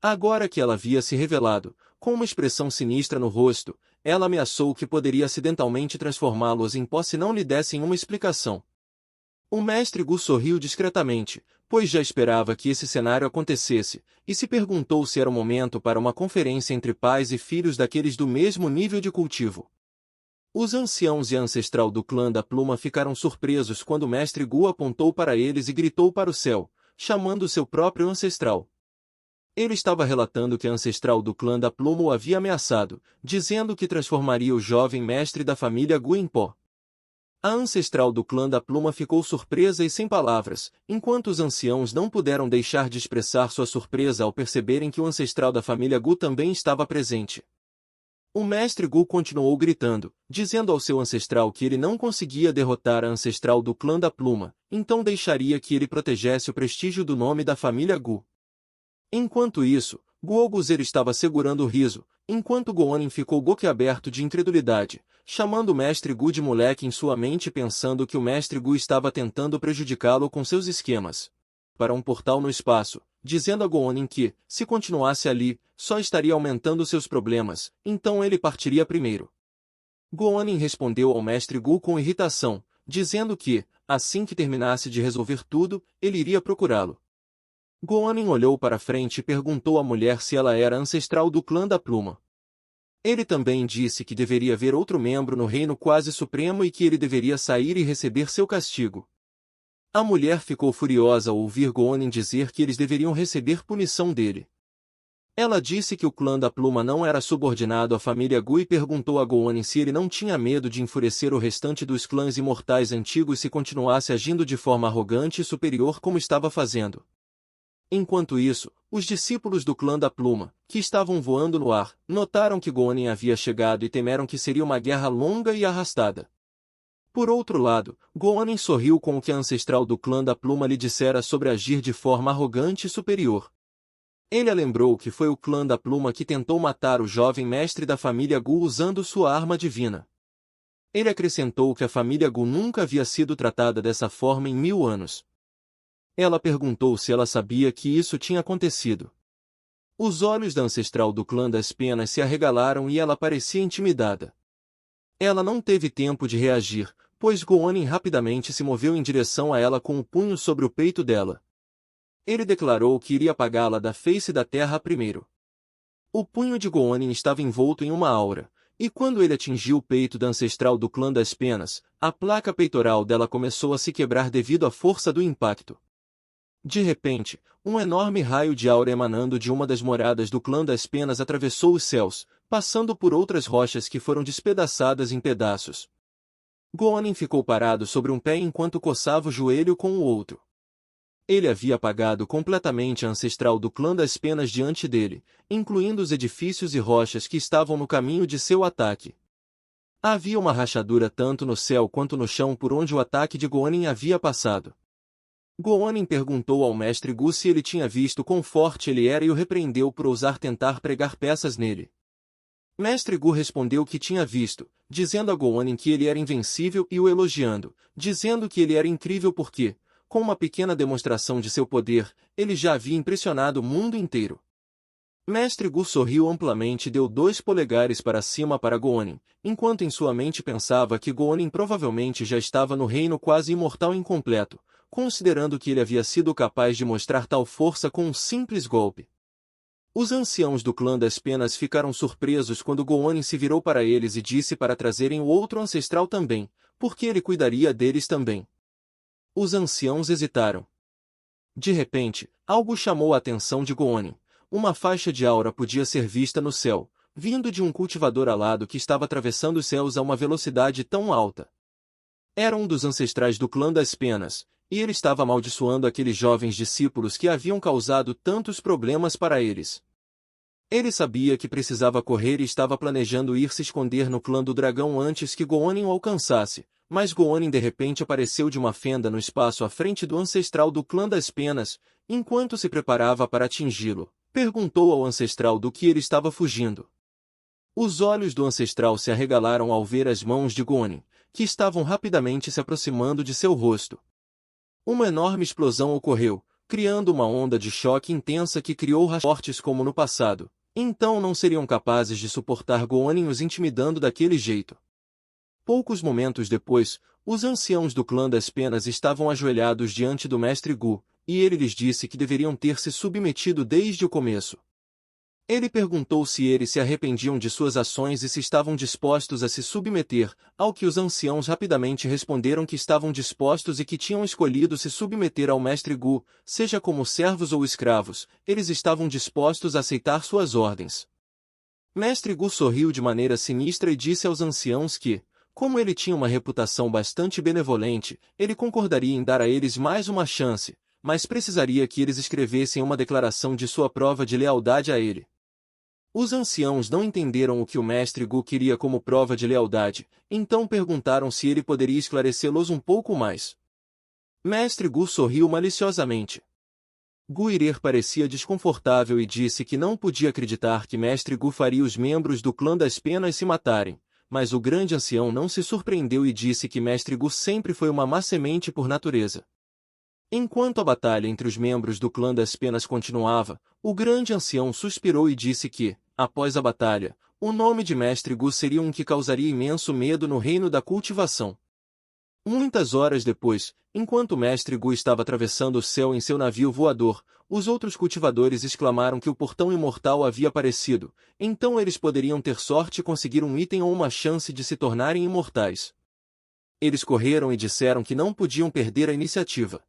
Agora que ela havia se revelado, com uma expressão sinistra no rosto, ela ameaçou que poderia acidentalmente transformá-los em pó se não lhe dessem uma explicação. O mestre Gu sorriu discretamente, pois já esperava que esse cenário acontecesse, e se perguntou se era o momento para uma conferência entre pais e filhos daqueles do mesmo nível de cultivo. Os anciãos e a ancestral do clã da pluma ficaram surpresos quando o mestre Gu apontou para eles e gritou para o céu, chamando seu próprio ancestral. Ele estava relatando que a ancestral do clã da pluma o havia ameaçado, dizendo que transformaria o jovem mestre da família Gu em pó. A ancestral do clã da pluma ficou surpresa e sem palavras, enquanto os anciãos não puderam deixar de expressar sua surpresa ao perceberem que o ancestral da família Gu também estava presente. O mestre Gu continuou gritando, dizendo ao seu ancestral que ele não conseguia derrotar a ancestral do clã da pluma, então deixaria que ele protegesse o prestígio do nome da família Gu. Enquanto isso, Guoguzer estava segurando o riso, enquanto Goanin ficou boquiaberto de incredulidade, chamando o mestre Gu de moleque em sua mente pensando que o mestre Gu estava tentando prejudicá-lo com seus esquemas para um portal no espaço, dizendo a Goanin que, se continuasse ali, só estaria aumentando seus problemas, então ele partiria primeiro. Goanin respondeu ao mestre Gu com irritação, dizendo que, assim que terminasse de resolver tudo, ele iria procurá-lo. Goanin olhou para frente e perguntou à mulher se ela era ancestral do clã da pluma. Ele também disse que deveria haver outro membro no reino quase supremo e que ele deveria sair e receber seu castigo. A mulher ficou furiosa ao ouvir Goanin dizer que eles deveriam receber punição dele. Ela disse que o clã da pluma não era subordinado à família Gu e perguntou a Goanin se ele não tinha medo de enfurecer o restante dos clãs imortais antigos se continuasse agindo de forma arrogante e superior como estava fazendo. Enquanto isso, os discípulos do clã da pluma, que estavam voando no ar, notaram que Goanin havia chegado e temeram que seria uma guerra longa e arrastada. Por outro lado, Goanin sorriu com o que a ancestral do clã da pluma lhe dissera sobre agir de forma arrogante e superior. Ele a lembrou que foi o clã da pluma que tentou matar o jovem mestre da família Gu usando sua arma divina. Ele acrescentou que a família Gu nunca havia sido tratada dessa forma em 1000 anos. Ela perguntou se ela sabia que isso tinha acontecido. Os olhos da ancestral do clã das penas se arregalaram e ela parecia intimidada. Ela não teve tempo de reagir, pois Goanin rapidamente se moveu em direção a ela com o punho sobre o peito dela. Ele declarou que iria apagá-la da face da terra primeiro. O punho de Goanin estava envolto em uma aura, e quando ele atingiu o peito da ancestral do clã das penas, a placa peitoral dela começou a se quebrar devido à força do impacto. De repente, um enorme raio de aura emanando de uma das moradas do clã das penas atravessou os céus, passando por outras rochas que foram despedaçadas em pedaços. Goanin ficou parado sobre um pé enquanto coçava o joelho com o outro. Ele havia apagado completamente a ancestral do clã das penas diante dele, incluindo os edifícios e rochas que estavam no caminho de seu ataque. Havia uma rachadura tanto no céu quanto no chão por onde o ataque de Goanin havia passado. Goanin perguntou ao mestre Gu se ele tinha visto quão forte ele era e o repreendeu por ousar tentar pregar peças nele. Mestre Gu respondeu que tinha visto, dizendo a Goanin que ele era invencível e o elogiando, dizendo que ele era incrível porque, com uma pequena demonstração de seu poder, ele já havia impressionado o mundo inteiro. Mestre Gu sorriu amplamente e deu 2 polegares para cima para Goanin, enquanto em sua mente pensava que Goanin provavelmente já estava no reino quase imortal incompleto, considerando que ele havia sido capaz de mostrar tal força com um simples golpe. Os anciãos do clã das penas ficaram surpresos quando Goanin se virou para eles e disse para trazerem o outro ancestral também, porque ele cuidaria deles também. Os anciãos hesitaram. De repente, algo chamou a atenção de Goanin. Uma faixa de aura podia ser vista no céu, vindo de um cultivador alado que estava atravessando os céus a uma velocidade tão alta. Era um dos ancestrais do clã das penas, e ele estava amaldiçoando aqueles jovens discípulos que haviam causado tantos problemas para eles. Ele sabia que precisava correr e estava planejando ir se esconder no clã do dragão antes que Goanin o alcançasse, mas Goanin de repente apareceu de uma fenda no espaço à frente do ancestral do clã das penas, enquanto se preparava para atingi-lo. Perguntou ao ancestral do que ele estava fugindo. Os olhos do ancestral se arregalaram ao ver as mãos de Goanin, que estavam rapidamente se aproximando de seu rosto. Uma enorme explosão ocorreu, criando uma onda de choque intensa que criou rachas fortes como no passado. Então não seriam capazes de suportar Goanin os intimidando daquele jeito. Poucos momentos depois, os anciãos do clã das Penas estavam ajoelhados diante do mestre Gu, e ele lhes disse que deveriam ter se submetido desde o começo. Ele perguntou se eles se arrependiam de suas ações e se estavam dispostos a se submeter, ao que os anciãos rapidamente responderam que estavam dispostos e que tinham escolhido se submeter ao mestre Gu, seja como servos ou escravos, eles estavam dispostos a aceitar suas ordens. Mestre Gu sorriu de maneira sinistra e disse aos anciãos que, como ele tinha uma reputação bastante benevolente, ele concordaria em dar a eles mais uma chance, mas precisaria que eles escrevessem uma declaração de sua prova de lealdade a ele. Os anciãos não entenderam o que o mestre Gu queria como prova de lealdade, então perguntaram se ele poderia esclarecê-los um pouco mais. Mestre Gu sorriu maliciosamente. Gu Irer parecia desconfortável e disse que não podia acreditar que mestre Gu faria os membros do clã das Penas se matarem, mas o grande ancião não se surpreendeu e disse que mestre Gu sempre foi uma má semente por natureza. Enquanto a batalha entre os membros do clã das Penas continuava, o grande ancião suspirou e disse que, após a batalha, o nome de mestre Gu seria um que causaria imenso medo no reino da cultivação. Muitas horas depois, enquanto o mestre Gu estava atravessando o céu em seu navio voador, os outros cultivadores exclamaram que o portão imortal havia aparecido, então eles poderiam ter sorte e conseguir um item ou uma chance de se tornarem imortais. Eles correram e disseram que não podiam perder a iniciativa.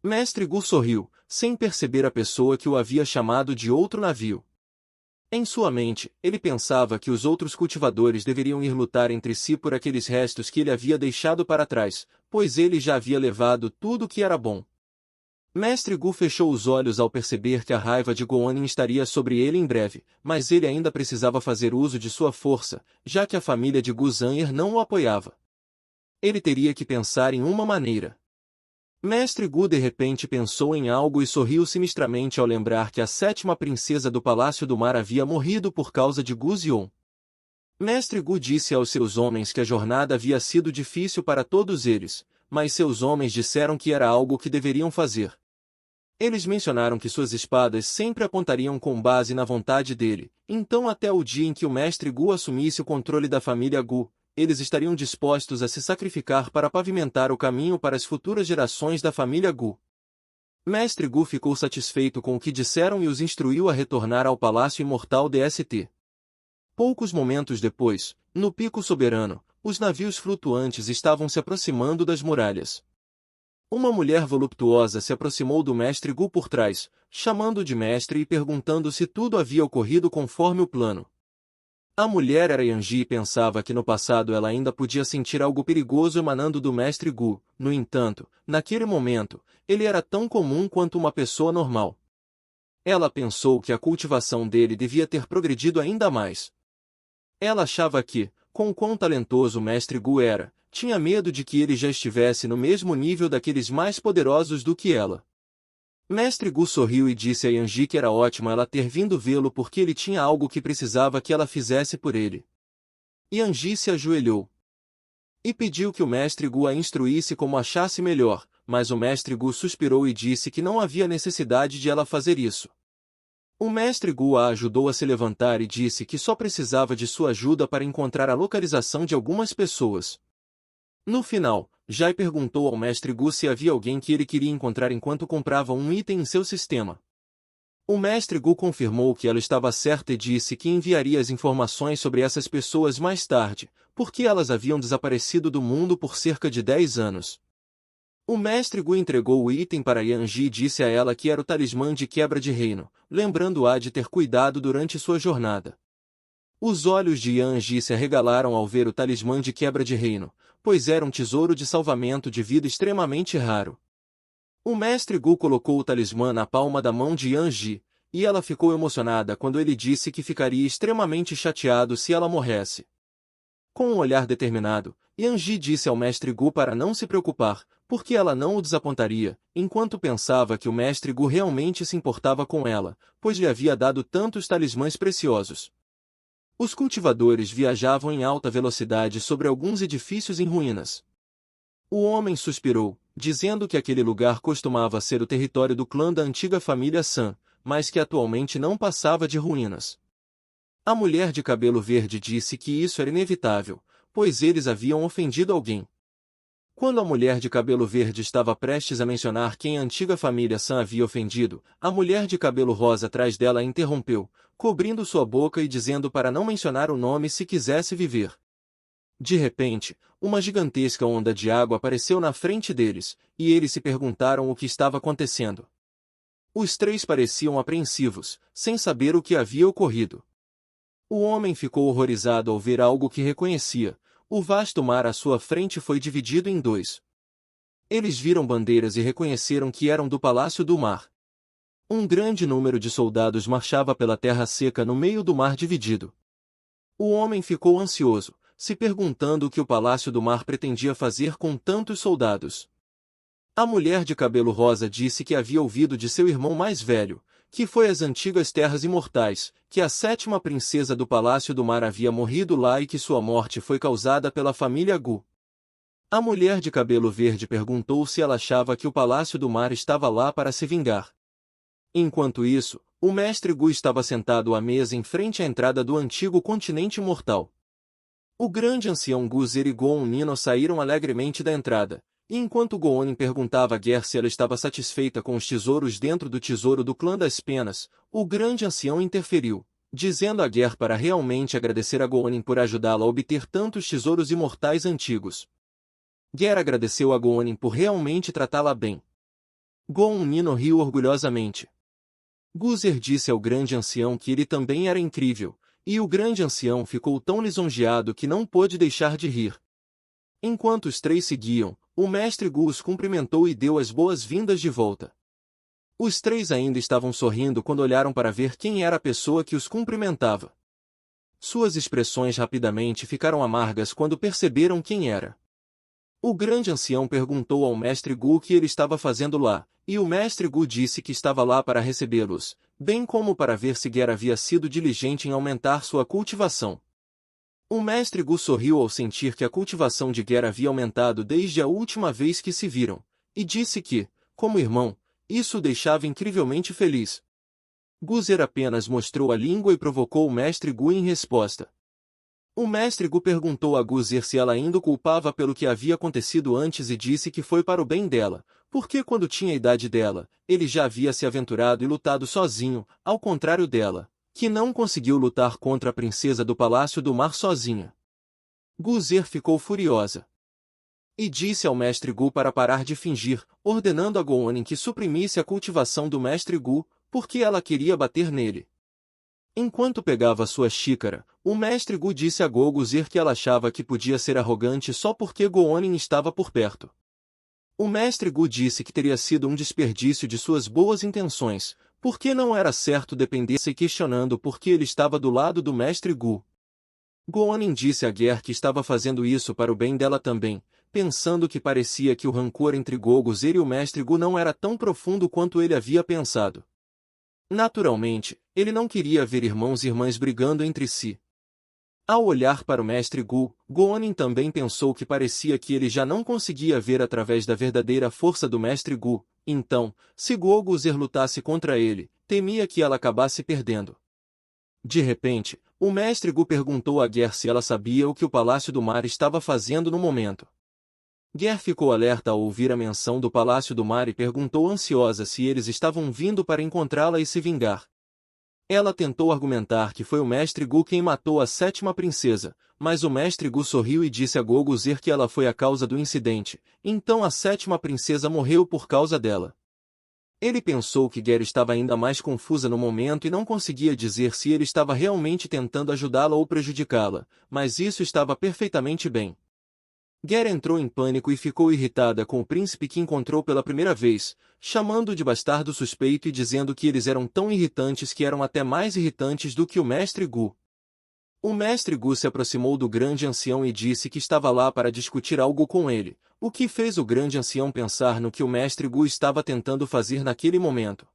Mestre Gu sorriu, sem perceber a pessoa que o havia chamado de outro navio. Em sua mente, ele pensava que os outros cultivadores deveriam ir lutar entre si por aqueles restos que ele havia deixado para trás, pois ele já havia levado tudo o que era bom. Mestre Gu fechou os olhos ao perceber que a raiva de Guonin estaria sobre ele em breve, mas ele ainda precisava fazer uso de sua força, já que a família de Gu Zanher não o apoiava. Ele teria que pensar em uma maneira. Mestre Gu de repente pensou em algo e sorriu sinistramente ao lembrar que a 7ª princesa do Palácio do Mar havia morrido por causa de Gu Zion. Mestre Gu disse aos seus homens que a jornada havia sido difícil para todos eles, mas seus homens disseram que era algo que deveriam fazer. Eles mencionaram que suas espadas sempre apontariam com base na vontade dele, então até o dia em que o mestre Gu assumisse o controle da família Gu, eles estariam dispostos a se sacrificar para pavimentar o caminho para as futuras gerações da família Gu. Mestre Gu ficou satisfeito com o que disseram e os instruiu a retornar ao Palácio Imortal DST. Poucos momentos depois, no Pico Soberano, os navios flutuantes estavam se aproximando das muralhas. Uma mulher voluptuosa se aproximou do mestre Gu por trás, chamando-o de mestre e perguntando se tudo havia ocorrido conforme o plano. A mulher era Yanji e pensava que no passado ela ainda podia sentir algo perigoso emanando do mestre Gu. No entanto, naquele momento, ele era tão comum quanto uma pessoa normal. Ela pensou que a cultivação dele devia ter progredido ainda mais. Ela achava que, com o quão talentoso o mestre Gu era, tinha medo de que ele já estivesse no mesmo nível daqueles mais poderosos do que ela. Mestre Gu sorriu e disse a Yanji que era ótimo ela ter vindo vê-lo porque ele tinha algo que precisava que ela fizesse por ele. Yanji se ajoelhou e pediu que o mestre Gu a instruísse como achasse melhor, mas o mestre Gu suspirou e disse que não havia necessidade de ela fazer isso. O mestre Gu a ajudou a se levantar e disse que só precisava de sua ajuda para encontrar a localização de algumas pessoas. No final, Jai perguntou ao mestre Gu se havia alguém que ele queria encontrar enquanto comprava um item em seu sistema. O mestre Gu confirmou que ela estava certa e disse que enviaria as informações sobre essas pessoas mais tarde, porque elas haviam desaparecido do mundo por cerca de 10 anos. O mestre Gu entregou o item para Yanji e disse a ela que era o talismã de quebra de reino, lembrando-a de ter cuidado durante sua jornada. Os olhos de Yanji se arregalaram ao ver o talismã de quebra de reino, pois era um tesouro de salvamento de vida extremamente raro. O mestre Gu colocou o talismã na palma da mão de Yanji, e ela ficou emocionada quando ele disse que ficaria extremamente chateado se ela morresse. Com um olhar determinado, Yanji disse ao mestre Gu para não se preocupar, porque ela não o desapontaria, enquanto pensava que o mestre Gu realmente se importava com ela, pois lhe havia dado tantos talismãs preciosos. Os cultivadores viajavam em alta velocidade sobre alguns edifícios em ruínas. O homem suspirou, dizendo que aquele lugar costumava ser o território do clã da antiga família San, mas que atualmente não passava de ruínas. A mulher de cabelo verde disse que isso era inevitável, pois eles haviam ofendido alguém. Quando a mulher de cabelo verde estava prestes a mencionar quem a antiga família Sam havia ofendido, a mulher de cabelo rosa atrás dela a interrompeu, cobrindo sua boca e dizendo para não mencionar o nome se quisesse viver. De repente, uma gigantesca onda de água apareceu na frente deles, e eles se perguntaram o que estava acontecendo. Os três pareciam apreensivos, sem saber o que havia ocorrido. O homem ficou horrorizado ao ver algo que reconhecia. O vasto mar à sua frente foi dividido em dois. Eles viram bandeiras e reconheceram que eram do Palácio do Mar. Um grande número de soldados marchava pela terra seca no meio do mar dividido. O homem ficou ansioso, se perguntando o que o Palácio do Mar pretendia fazer com tantos soldados. A mulher de cabelo rosa disse que havia ouvido de seu irmão mais velho, que foi às antigas terras imortais, que a sétima princesa do Palácio do Mar havia morrido lá e que sua morte foi causada pela família Gu. A mulher de cabelo verde perguntou se ela achava que o Palácio do Mar estava lá para se vingar. Enquanto isso, o mestre Gu estava sentado à mesa em frente à entrada do antigo continente mortal. O grande ancião Guzer e Goon Nino saíram alegremente da entrada, e enquanto Goonin perguntava a Ger se ela estava satisfeita com os tesouros dentro do tesouro do clã das penas, o grande ancião interferiu, dizendo a Ger para realmente agradecer a Goonin por ajudá-la a obter tantos tesouros imortais antigos. Ger agradeceu a Goonin por realmente tratá-la bem. Goon Nino riu orgulhosamente. Guzer disse ao grande ancião que ele também era incrível, e o grande ancião ficou tão lisonjeado que não pôde deixar de rir. Enquanto os três seguiam, o mestre Gu os cumprimentou e deu as boas-vindas de volta. Os três ainda estavam sorrindo quando olharam para ver quem era a pessoa que os cumprimentava. Suas expressões rapidamente ficaram amargas quando perceberam quem era. O grande ancião perguntou ao mestre Gu o que ele estava fazendo lá, e o mestre Gu disse que estava lá para recebê-los, bem como para ver se Ger havia sido diligente em aumentar sua cultivação. O mestre Gu sorriu ao sentir que a cultivação de Ger havia aumentado desde a última vez que se viram, e disse que, como irmão, isso o deixava incrivelmente feliz. Guzer apenas mostrou a língua e provocou o mestre Gu em resposta. O mestre Gu perguntou a Guzer se ela ainda o culpava pelo que havia acontecido antes e disse que foi para o bem dela, porque quando tinha a idade dela, ele já havia se aventurado e lutado sozinho, ao contrário dela, que não conseguiu lutar contra a princesa do Palácio do Mar sozinha. Guzer ficou furiosa. E disse ao mestre Gu para parar de fingir, ordenando a Goonin que suprimisse a cultivação do mestre Gu, porque ela queria bater nele. Enquanto pegava sua xícara, o mestre Gu disse a Guzer que ela achava que podia ser arrogante só porque Goonin estava por perto. O mestre Gu disse que teria sido um desperdício de suas boas intenções, porque não era certo depender-se questionando por que ele estava do lado do mestre Gu. Goonin disse a Ger que estava fazendo isso para o bem dela também, pensando que parecia que o rancor entre Guzer e o mestre Gu não era tão profundo quanto ele havia pensado. Naturalmente, ele não queria ver irmãos e irmãs brigando entre si. Ao olhar para o mestre Gu, Goonin também pensou que parecia que ele já não conseguia ver através da verdadeira força do mestre Gu, então, se Guzer lutasse contra ele, temia que ela acabasse perdendo. De repente, o mestre Gu perguntou a Ger se ela sabia o que o Palácio do Mar estava fazendo no momento. Ger ficou alerta ao ouvir a menção do Palácio do Mar e perguntou ansiosa se eles estavam vindo para encontrá-la e se vingar. Ela tentou argumentar que foi o mestre Gu quem matou a sétima princesa, mas o mestre Gu sorriu e disse a Guzer que ela foi a causa do incidente, então a sétima princesa morreu por causa dela. Ele pensou que Ger estava ainda mais confusa no momento e não conseguia dizer se ele estava realmente tentando ajudá-la ou prejudicá-la, mas isso estava perfeitamente bem. Ger entrou em pânico e ficou irritada com o príncipe que encontrou pela primeira vez, chamando-o de bastardo suspeito e dizendo que eles eram tão irritantes que eram até mais irritantes do que o mestre Gu. O mestre Gu se aproximou do grande ancião e disse que estava lá para discutir algo com ele, o que fez o grande ancião pensar no que o mestre Gu estava tentando fazer naquele momento.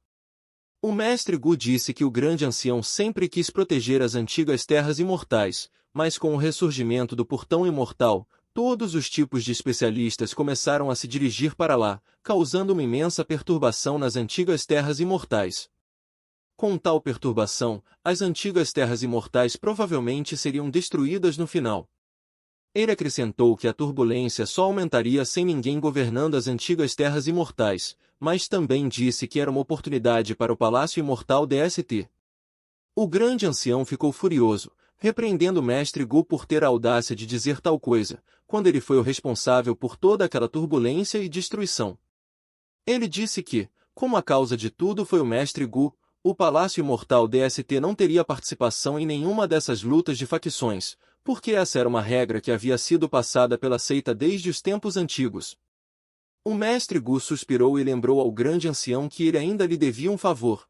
O mestre Gu disse que o grande ancião sempre quis proteger as antigas terras imortais, mas com o ressurgimento do portão imortal, todos os tipos de especialistas começaram a se dirigir para lá, causando uma imensa perturbação nas antigas terras imortais. Com tal perturbação, as antigas terras imortais provavelmente seriam destruídas no final. Ele acrescentou que a turbulência só aumentaria sem ninguém governando as antigas terras imortais, mas também disse que era uma oportunidade para o Palácio Imortal DST. O grande ancião ficou furioso, repreendendo o mestre Gu por ter a audácia de dizer tal coisa, quando ele foi o responsável por toda aquela turbulência e destruição. Ele disse que, como a causa de tudo foi o mestre Gu, o Palácio Imortal DST não teria participação em nenhuma dessas lutas de facções, porque essa era uma regra que havia sido passada pela seita desde os tempos antigos. O mestre Gu suspirou e lembrou ao grande ancião que ele ainda lhe devia um favor.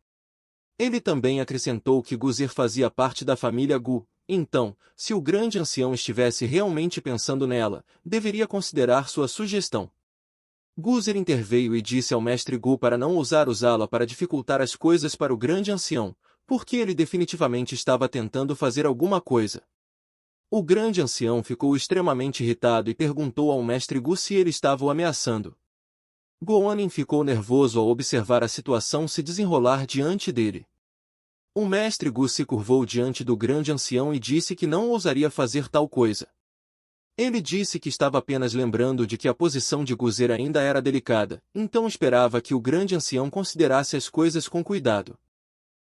Ele também acrescentou que Guzer fazia parte da família Gu, então, se o grande ancião estivesse realmente pensando nela, deveria considerar sua sugestão. Guzer interveio e disse ao mestre Gu para não usá-la para dificultar as coisas para o grande ancião, porque ele definitivamente estava tentando fazer alguma coisa. O grande ancião ficou extremamente irritado e perguntou ao mestre Gu se ele estava o ameaçando. Guonin ficou nervoso ao observar a situação se desenrolar diante dele. O mestre Gu se curvou diante do grande ancião e disse que não ousaria fazer tal coisa. Ele disse que estava apenas lembrando de que a posição de Guzer ainda era delicada, então esperava que o grande ancião considerasse as coisas com cuidado.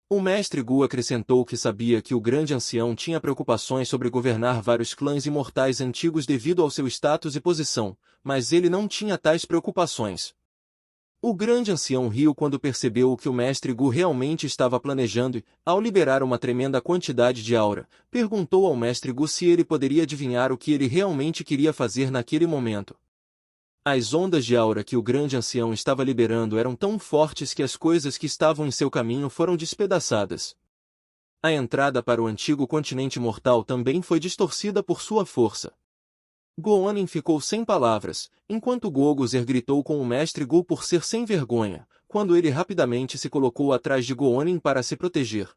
O mestre Gu acrescentou que sabia que o grande ancião tinha preocupações sobre governar vários clãs imortais antigos devido ao seu status e posição, mas ele não tinha tais preocupações. O grande ancião riu quando percebeu o que o mestre Gu realmente estava planejando e, ao liberar uma tremenda quantidade de aura, perguntou ao mestre Gu se ele poderia adivinhar o que ele realmente queria fazer naquele momento. As ondas de aura que o grande ancião estava liberando eram tão fortes que as coisas que estavam em seu caminho foram despedaçadas. A entrada para o antigo continente mortal também foi distorcida por sua força. Guonin ficou sem palavras, enquanto Goguzer gritou com o mestre Gu por ser sem vergonha, quando ele rapidamente se colocou atrás de Guonin para se proteger.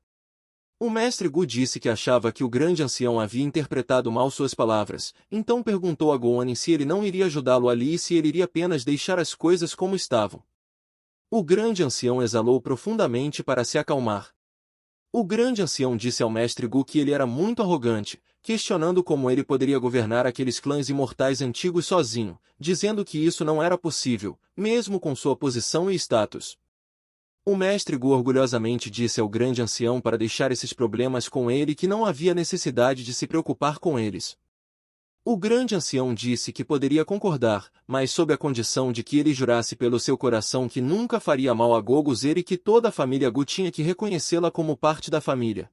O mestre Gu disse que achava que o grande ancião havia interpretado mal suas palavras, então perguntou a Guonin se ele não iria ajudá-lo ali e se ele iria apenas deixar as coisas como estavam. O grande ancião exalou profundamente para se acalmar. O grande ancião disse ao mestre Gu que ele era muito arrogante, questionando como ele poderia governar aqueles clãs imortais antigos sozinho, dizendo que isso não era possível, mesmo com sua posição e status. O mestre Gu orgulhosamente disse ao grande ancião para deixar esses problemas com ele e que não havia necessidade de se preocupar com eles. O grande ancião disse que poderia concordar, mas sob a condição de que ele jurasse pelo seu coração que nunca faria mal a Goguzer e que toda a família Gu tinha que reconhecê-la como parte da família.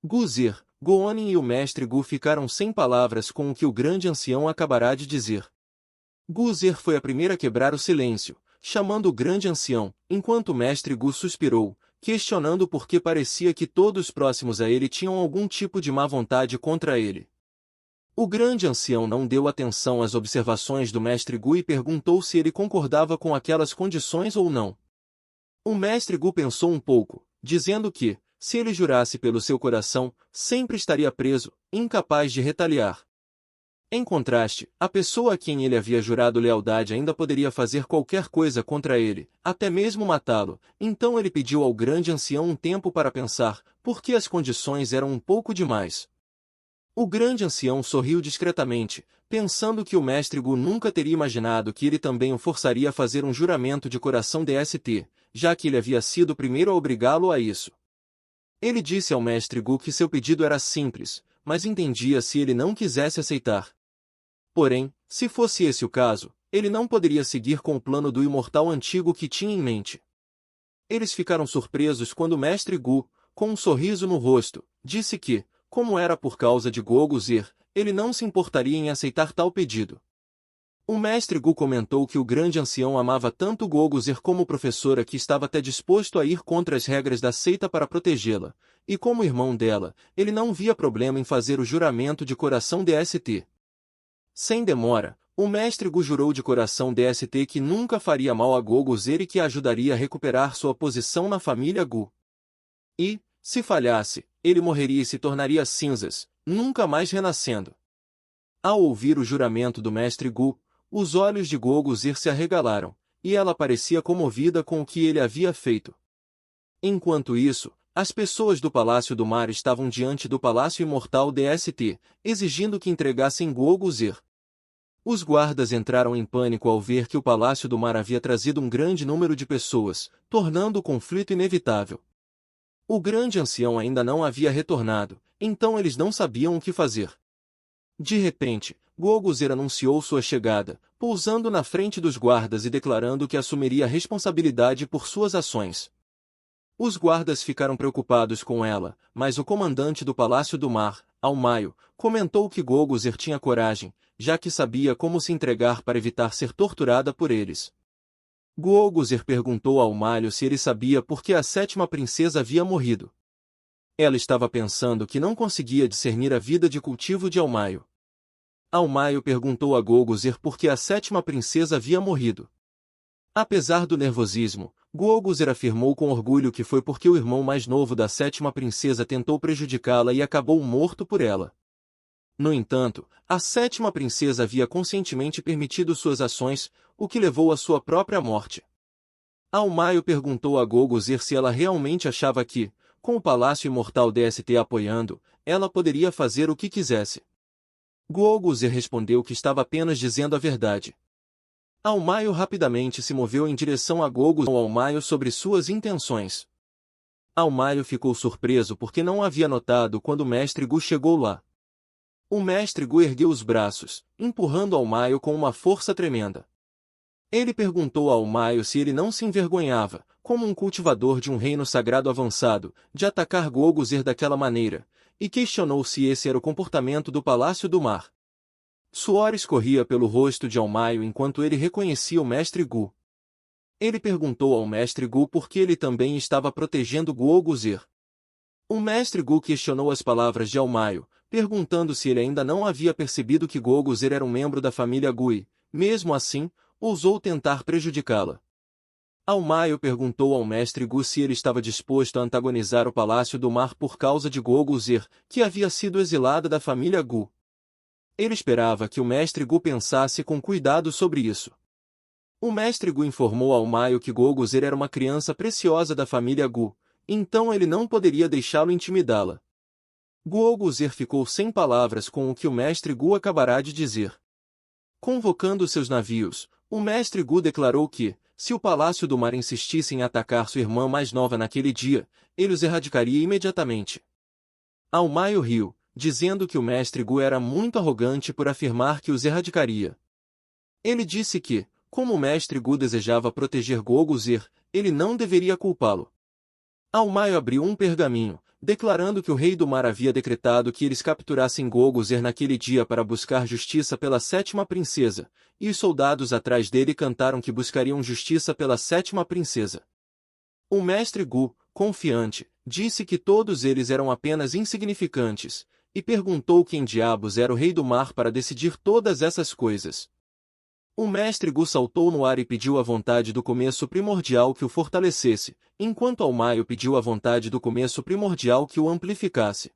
Guzer, Guonin e o mestre Gu ficaram sem palavras com o que o grande ancião acabará de dizer. Guzer foi a primeira a quebrar o silêncio, chamando o grande ancião, enquanto o mestre Gu suspirou, questionando por que parecia que todos próximos a ele tinham algum tipo de má vontade contra ele. O grande ancião não deu atenção às observações do mestre Gu e perguntou se ele concordava com aquelas condições ou não. O mestre Gu pensou um pouco, dizendo que, se ele jurasse pelo seu coração, sempre estaria preso, incapaz de retaliar. Em contraste, a pessoa a quem ele havia jurado lealdade ainda poderia fazer qualquer coisa contra ele, até mesmo matá-lo, então ele pediu ao grande ancião um tempo para pensar, porque as condições eram um pouco demais. O grande ancião sorriu discretamente, pensando que o mestre Gu nunca teria imaginado que ele também o forçaria a fazer um juramento de coração DST, já que ele havia sido o primeiro a obrigá-lo a isso. Ele disse ao mestre Gu que seu pedido era simples, mas entendia se ele não quisesse aceitar. Porém, se fosse esse o caso, ele não poderia seguir com o plano do imortal antigo que tinha em mente. Eles ficaram surpresos quando o mestre Gu, com um sorriso no rosto, disse que, como era por causa de Goguzer, ele não se importaria em aceitar tal pedido. O mestre Gu comentou que o grande ancião amava tanto Goguzer como professora que estava até disposto a ir contra as regras da seita para protegê-la, e como irmão dela, ele não via problema em fazer o juramento de coração DST. Sem demora, o mestre Gu jurou de coração DST que nunca faria mal a Goguzer e que a ajudaria a recuperar sua posição na família Gu. E, se falhasse, ele morreria e se tornaria cinzas, nunca mais renascendo. Ao ouvir o juramento do mestre Gu, os olhos de Goguzer se arregalaram, e ela parecia comovida com o que ele havia feito. Enquanto isso, As pessoas do Palácio do Mar estavam diante do Palácio Imortal DST, exigindo que entregassem Goguzir. Os guardas entraram em pânico ao ver que o Palácio do Mar havia trazido um grande número de pessoas, tornando o conflito inevitável. O grande ancião ainda não havia retornado, então eles não sabiam o que fazer. De repente, Goguzir anunciou sua chegada, pousando na frente dos guardas e declarando que assumiria a responsabilidade por suas ações. Os guardas ficaram preocupados com ela, mas o comandante do Palácio do Mar, Almaio, comentou que Goguzir tinha coragem, já que sabia como se entregar para evitar ser torturada por eles. Goguzir perguntou a Almaio se ele sabia por que a sétima princesa havia morrido. Ela estava pensando que não conseguia discernir a vida de cultivo de Almaio. Almaio perguntou a Goguzir por que a sétima princesa havia morrido. Apesar do nervosismo, Goguzir afirmou com orgulho que foi porque o irmão mais novo da sétima princesa tentou prejudicá-la e acabou morto por ela. No entanto, a sétima princesa havia conscientemente permitido suas ações, o que levou à sua própria morte. Almaio perguntou a Goguzir se ela realmente achava que, com o Palácio Imortal DST apoiando, ela poderia fazer o que quisesse. Goguzir respondeu que estava apenas dizendo a verdade. Almaio rapidamente se moveu em direção a Goguzir ou Almaio sobre suas intenções. Almaio ficou surpreso porque não havia notado quando o mestre Gu chegou lá. O mestre Gu ergueu os braços, empurrando Almaio com uma força tremenda. Ele perguntou a Almaio se ele não se envergonhava, como um cultivador de um reino sagrado avançado, de atacar Goguzir daquela maneira, e questionou se esse era o comportamento do Palácio do Mar. Suor escorria pelo rosto de Almaio enquanto ele reconhecia o mestre Gu. Ele perguntou ao mestre Gu por que ele também estava protegendo Goguzir. O mestre Gu questionou as palavras de Almaio, perguntando se ele ainda não havia percebido que Goguzir era um membro da família Gu e, mesmo assim, ousou tentar prejudicá-la. Almaio perguntou ao mestre Gu se ele estava disposto a antagonizar o Palácio do Mar por causa de Goguzir, que havia sido exilada da família Gu. Ele esperava que o mestre Gu pensasse com cuidado sobre isso. O mestre Gu informou a Almaio que Goguzir era uma criança preciosa da família Gu, então ele não poderia deixá-lo intimidá-la. Goguzir ficou sem palavras com o que o mestre Gu acabará de dizer. Convocando seus navios, o mestre Gu declarou que, se o Palácio do Mar insistisse em atacar sua irmã mais nova naquele dia, ele os erradicaria imediatamente. Almaio riu, dizendo que o mestre Gu era muito arrogante por afirmar que os erradicaria. Ele disse que, como o mestre Gu desejava proteger Goguzir, ele não deveria culpá-lo. Almaio abriu um pergaminho, declarando que o rei do mar havia decretado que eles capturassem Goguzir naquele dia para buscar justiça pela sétima princesa, e os soldados atrás dele cantaram que buscariam justiça pela sétima princesa. O mestre Gu, confiante, disse que todos eles eram apenas insignificantes, e perguntou quem diabos era o rei do mar para decidir todas essas coisas. O mestre Gu saltou no ar e pediu a vontade do começo primordial que o fortalecesse, enquanto Almaio pediu a vontade do começo primordial que o amplificasse.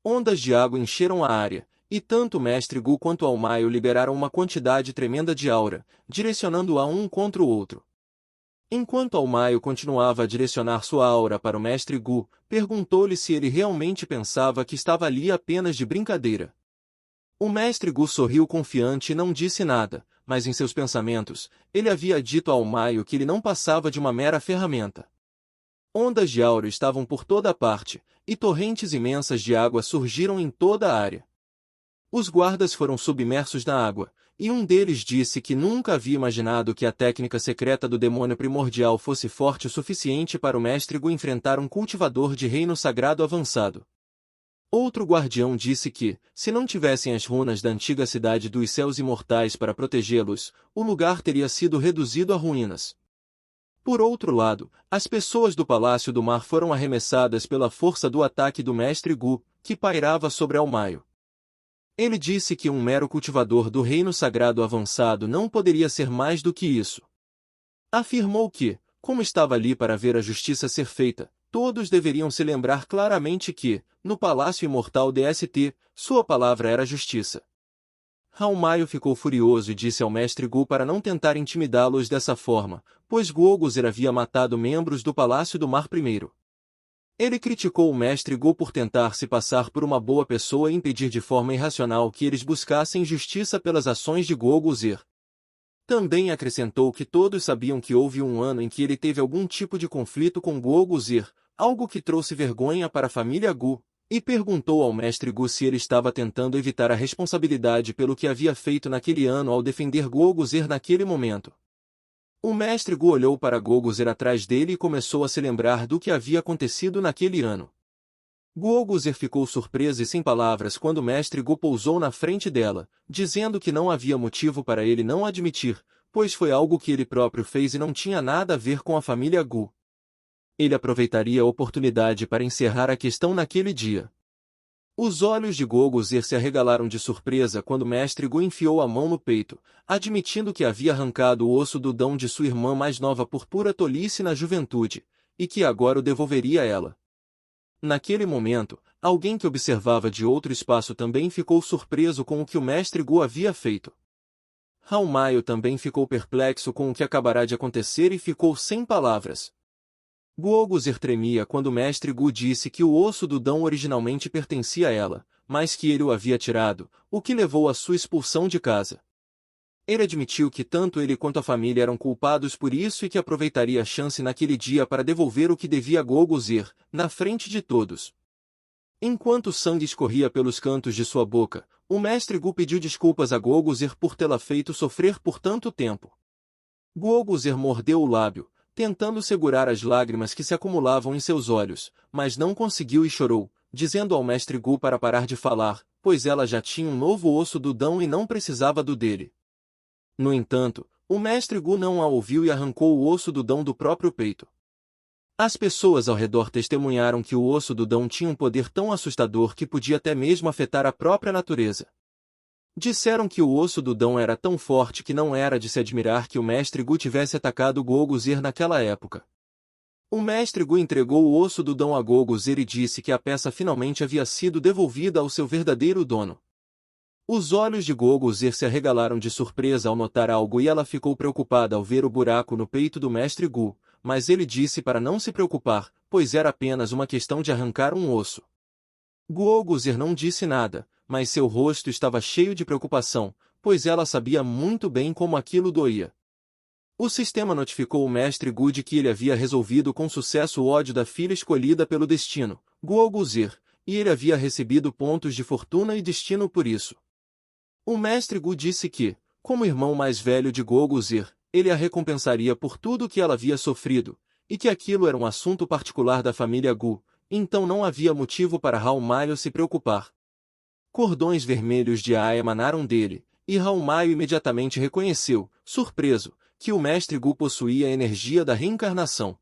Ondas de água encheram a área, e tanto o mestre Gu quanto Almaio liberaram uma quantidade tremenda de aura, direcionando-a um contra o outro. Enquanto Almaio continuava a direcionar sua aura para o mestre Gu, perguntou-lhe se ele realmente pensava que estava ali apenas de brincadeira. O mestre Gu sorriu confiante e não disse nada, mas em seus pensamentos, ele havia dito a Almaio que ele não passava de uma mera ferramenta. Ondas de aura estavam por toda parte, e torrentes imensas de água surgiram em toda a área. Os guardas foram submersos na água, e um deles disse que nunca havia imaginado que a técnica secreta do demônio primordial fosse forte o suficiente para o mestre Gu enfrentar um cultivador de reino sagrado avançado. Outro guardião disse que, se não tivessem as runas da antiga cidade dos céus imortais para protegê-los, o lugar teria sido reduzido a ruínas. Por outro lado, as pessoas do Palácio do Mar foram arremessadas pela força do ataque do mestre Gu, que pairava sobre Almaio. Ele disse que um mero cultivador do reino sagrado avançado não poderia ser mais do que isso. Afirmou que, como estava ali para ver a justiça ser feita, todos deveriam se lembrar claramente que, no Palácio Imortal DST, sua palavra era justiça. Almaio ficou furioso e disse ao mestre Gu para não tentar intimidá-los dessa forma, pois Goguzir havia matado membros do Palácio do Mar primeiro. Ele criticou o mestre Gu por tentar se passar por uma boa pessoa e impedir de forma irracional que eles buscassem justiça pelas ações de Go-Guzir. Também acrescentou que todos sabiam que houve um ano em que ele teve algum tipo de conflito com Go-Guzir, algo que trouxe vergonha para a família Gu, e perguntou ao mestre Gu se ele estava tentando evitar a responsabilidade pelo que havia feito naquele ano ao defender Go-Guzir naquele momento. O mestre Gu olhou para Go-Guzir atrás dele e começou a se lembrar do que havia acontecido naquele ano. Go-Guzir ficou surpresa e sem palavras quando o mestre Gu pousou na frente dela, dizendo que não havia motivo para ele não admitir, pois foi algo que ele próprio fez e não tinha nada a ver com a família Gu. Ele aproveitaria a oportunidade para encerrar a questão naquele dia. Os olhos de Go-Guzir se arregalaram de surpresa quando o mestre Gu enfiou a mão no peito, admitindo que havia arrancado o osso do dão de sua irmã mais nova por pura tolice na juventude, e que agora o devolveria a ela. Naquele momento, alguém que observava de outro espaço também ficou surpreso com o que o mestre Gu havia feito. Hao-Maio também ficou perplexo com o que acabará de acontecer e ficou sem palavras. Go-Guzir tremia quando o mestre Gu disse que o osso do dão originalmente pertencia a ela, mas que ele o havia tirado, o que levou à sua expulsão de casa. Ele admitiu que tanto ele quanto a família eram culpados por isso e que aproveitaria a chance naquele dia para devolver o que devia a Go-Guzir, na frente de todos. Enquanto o sangue escorria pelos cantos de sua boca, o mestre Gu pediu desculpas a Go-Guzir por tê-la feito sofrer por tanto tempo. Go-Guzir mordeu o lábio, tentando segurar as lágrimas que se acumulavam em seus olhos, mas não conseguiu e chorou, dizendo ao mestre Gu para parar de falar, pois ela já tinha um novo osso do dão e não precisava do dele. No entanto, o mestre Gu não a ouviu e arrancou o osso do dão do próprio peito. As pessoas ao redor testemunharam que o osso do dão tinha um poder tão assustador que podia até mesmo afetar a própria natureza. Disseram que o osso do dão era tão forte que não era de se admirar que o mestre Gu tivesse atacado Go-Guzir naquela época. O mestre Gu entregou o osso do dão a Go-Guzir e disse que a peça finalmente havia sido devolvida ao seu verdadeiro dono. Os olhos de Go-Guzir se arregalaram de surpresa ao notar algo e ela ficou preocupada ao ver o buraco no peito do mestre Gu, mas ele disse para não se preocupar, pois era apenas uma questão de arrancar um osso. Go-Guzir não disse nada, mas seu rosto estava cheio de preocupação, pois ela sabia muito bem como aquilo doía. O sistema notificou o mestre Gu de que ele havia resolvido com sucesso o ódio da filha escolhida pelo destino, Go-Guzir, e ele havia recebido pontos de fortuna e destino por isso. O mestre Gu disse que, como irmão mais velho de Go-Guzir, ele a recompensaria por tudo o que ela havia sofrido, e que aquilo era um assunto particular da família Gu, então não havia motivo para Hao-Maio se preocupar. Cordões vermelhos de A emanaram dele, e Hao-Maio imediatamente reconheceu, surpreso, que o mestre Gu possuía a energia da reencarnação.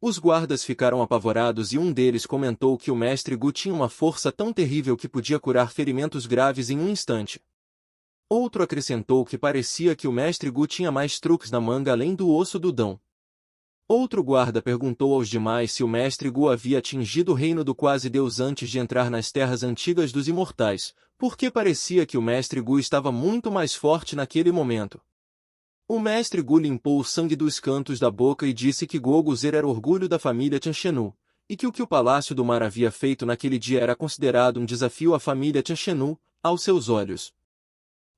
Os guardas ficaram apavorados e um deles comentou que o mestre Gu tinha uma força tão terrível que podia curar ferimentos graves em um instante. Outro acrescentou que parecia que o mestre Gu tinha mais truques na manga além do osso do dão. Outro guarda perguntou aos demais se o mestre Gu havia atingido o reino do quase-deus antes de entrar nas terras antigas dos imortais, porque parecia que o mestre Gu estava muito mais forte naquele momento. O mestre Gu limpou o sangue dos cantos da boca e disse que Go-Guzir era orgulho da família Tianshenu, e que o Palácio do Mar havia feito naquele dia era considerado um desafio à família Tianshenu, aos seus olhos.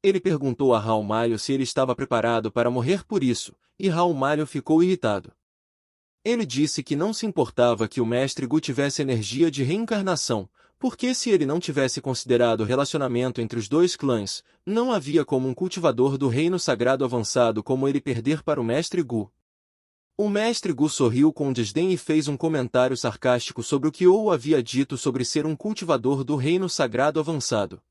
Ele perguntou a Hao-Maio se ele estava preparado para morrer por isso, e Hao-Maio ficou irritado. Ele disse que não se importava que o mestre Gu tivesse energia de reencarnação, porque se ele não tivesse considerado o relacionamento entre os dois clãs, não havia como um cultivador do reino sagrado avançado como ele perder para o mestre Gu. O mestre Gu sorriu com desdém e fez um comentário sarcástico sobre o que Ou havia dito sobre ser um cultivador do reino sagrado avançado.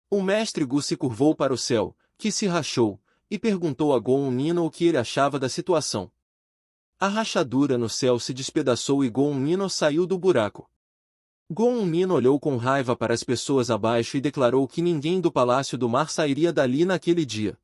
O mestre Gu se curvou para o céu, que se rachou, e perguntou a Gon Nino o que ele achava da situação. A rachadura no céu se despedaçou e Gon Nino saiu do buraco. Gon Nino olhou com raiva para as pessoas abaixo e declarou que ninguém do Palácio do Mar sairia dali naquele dia.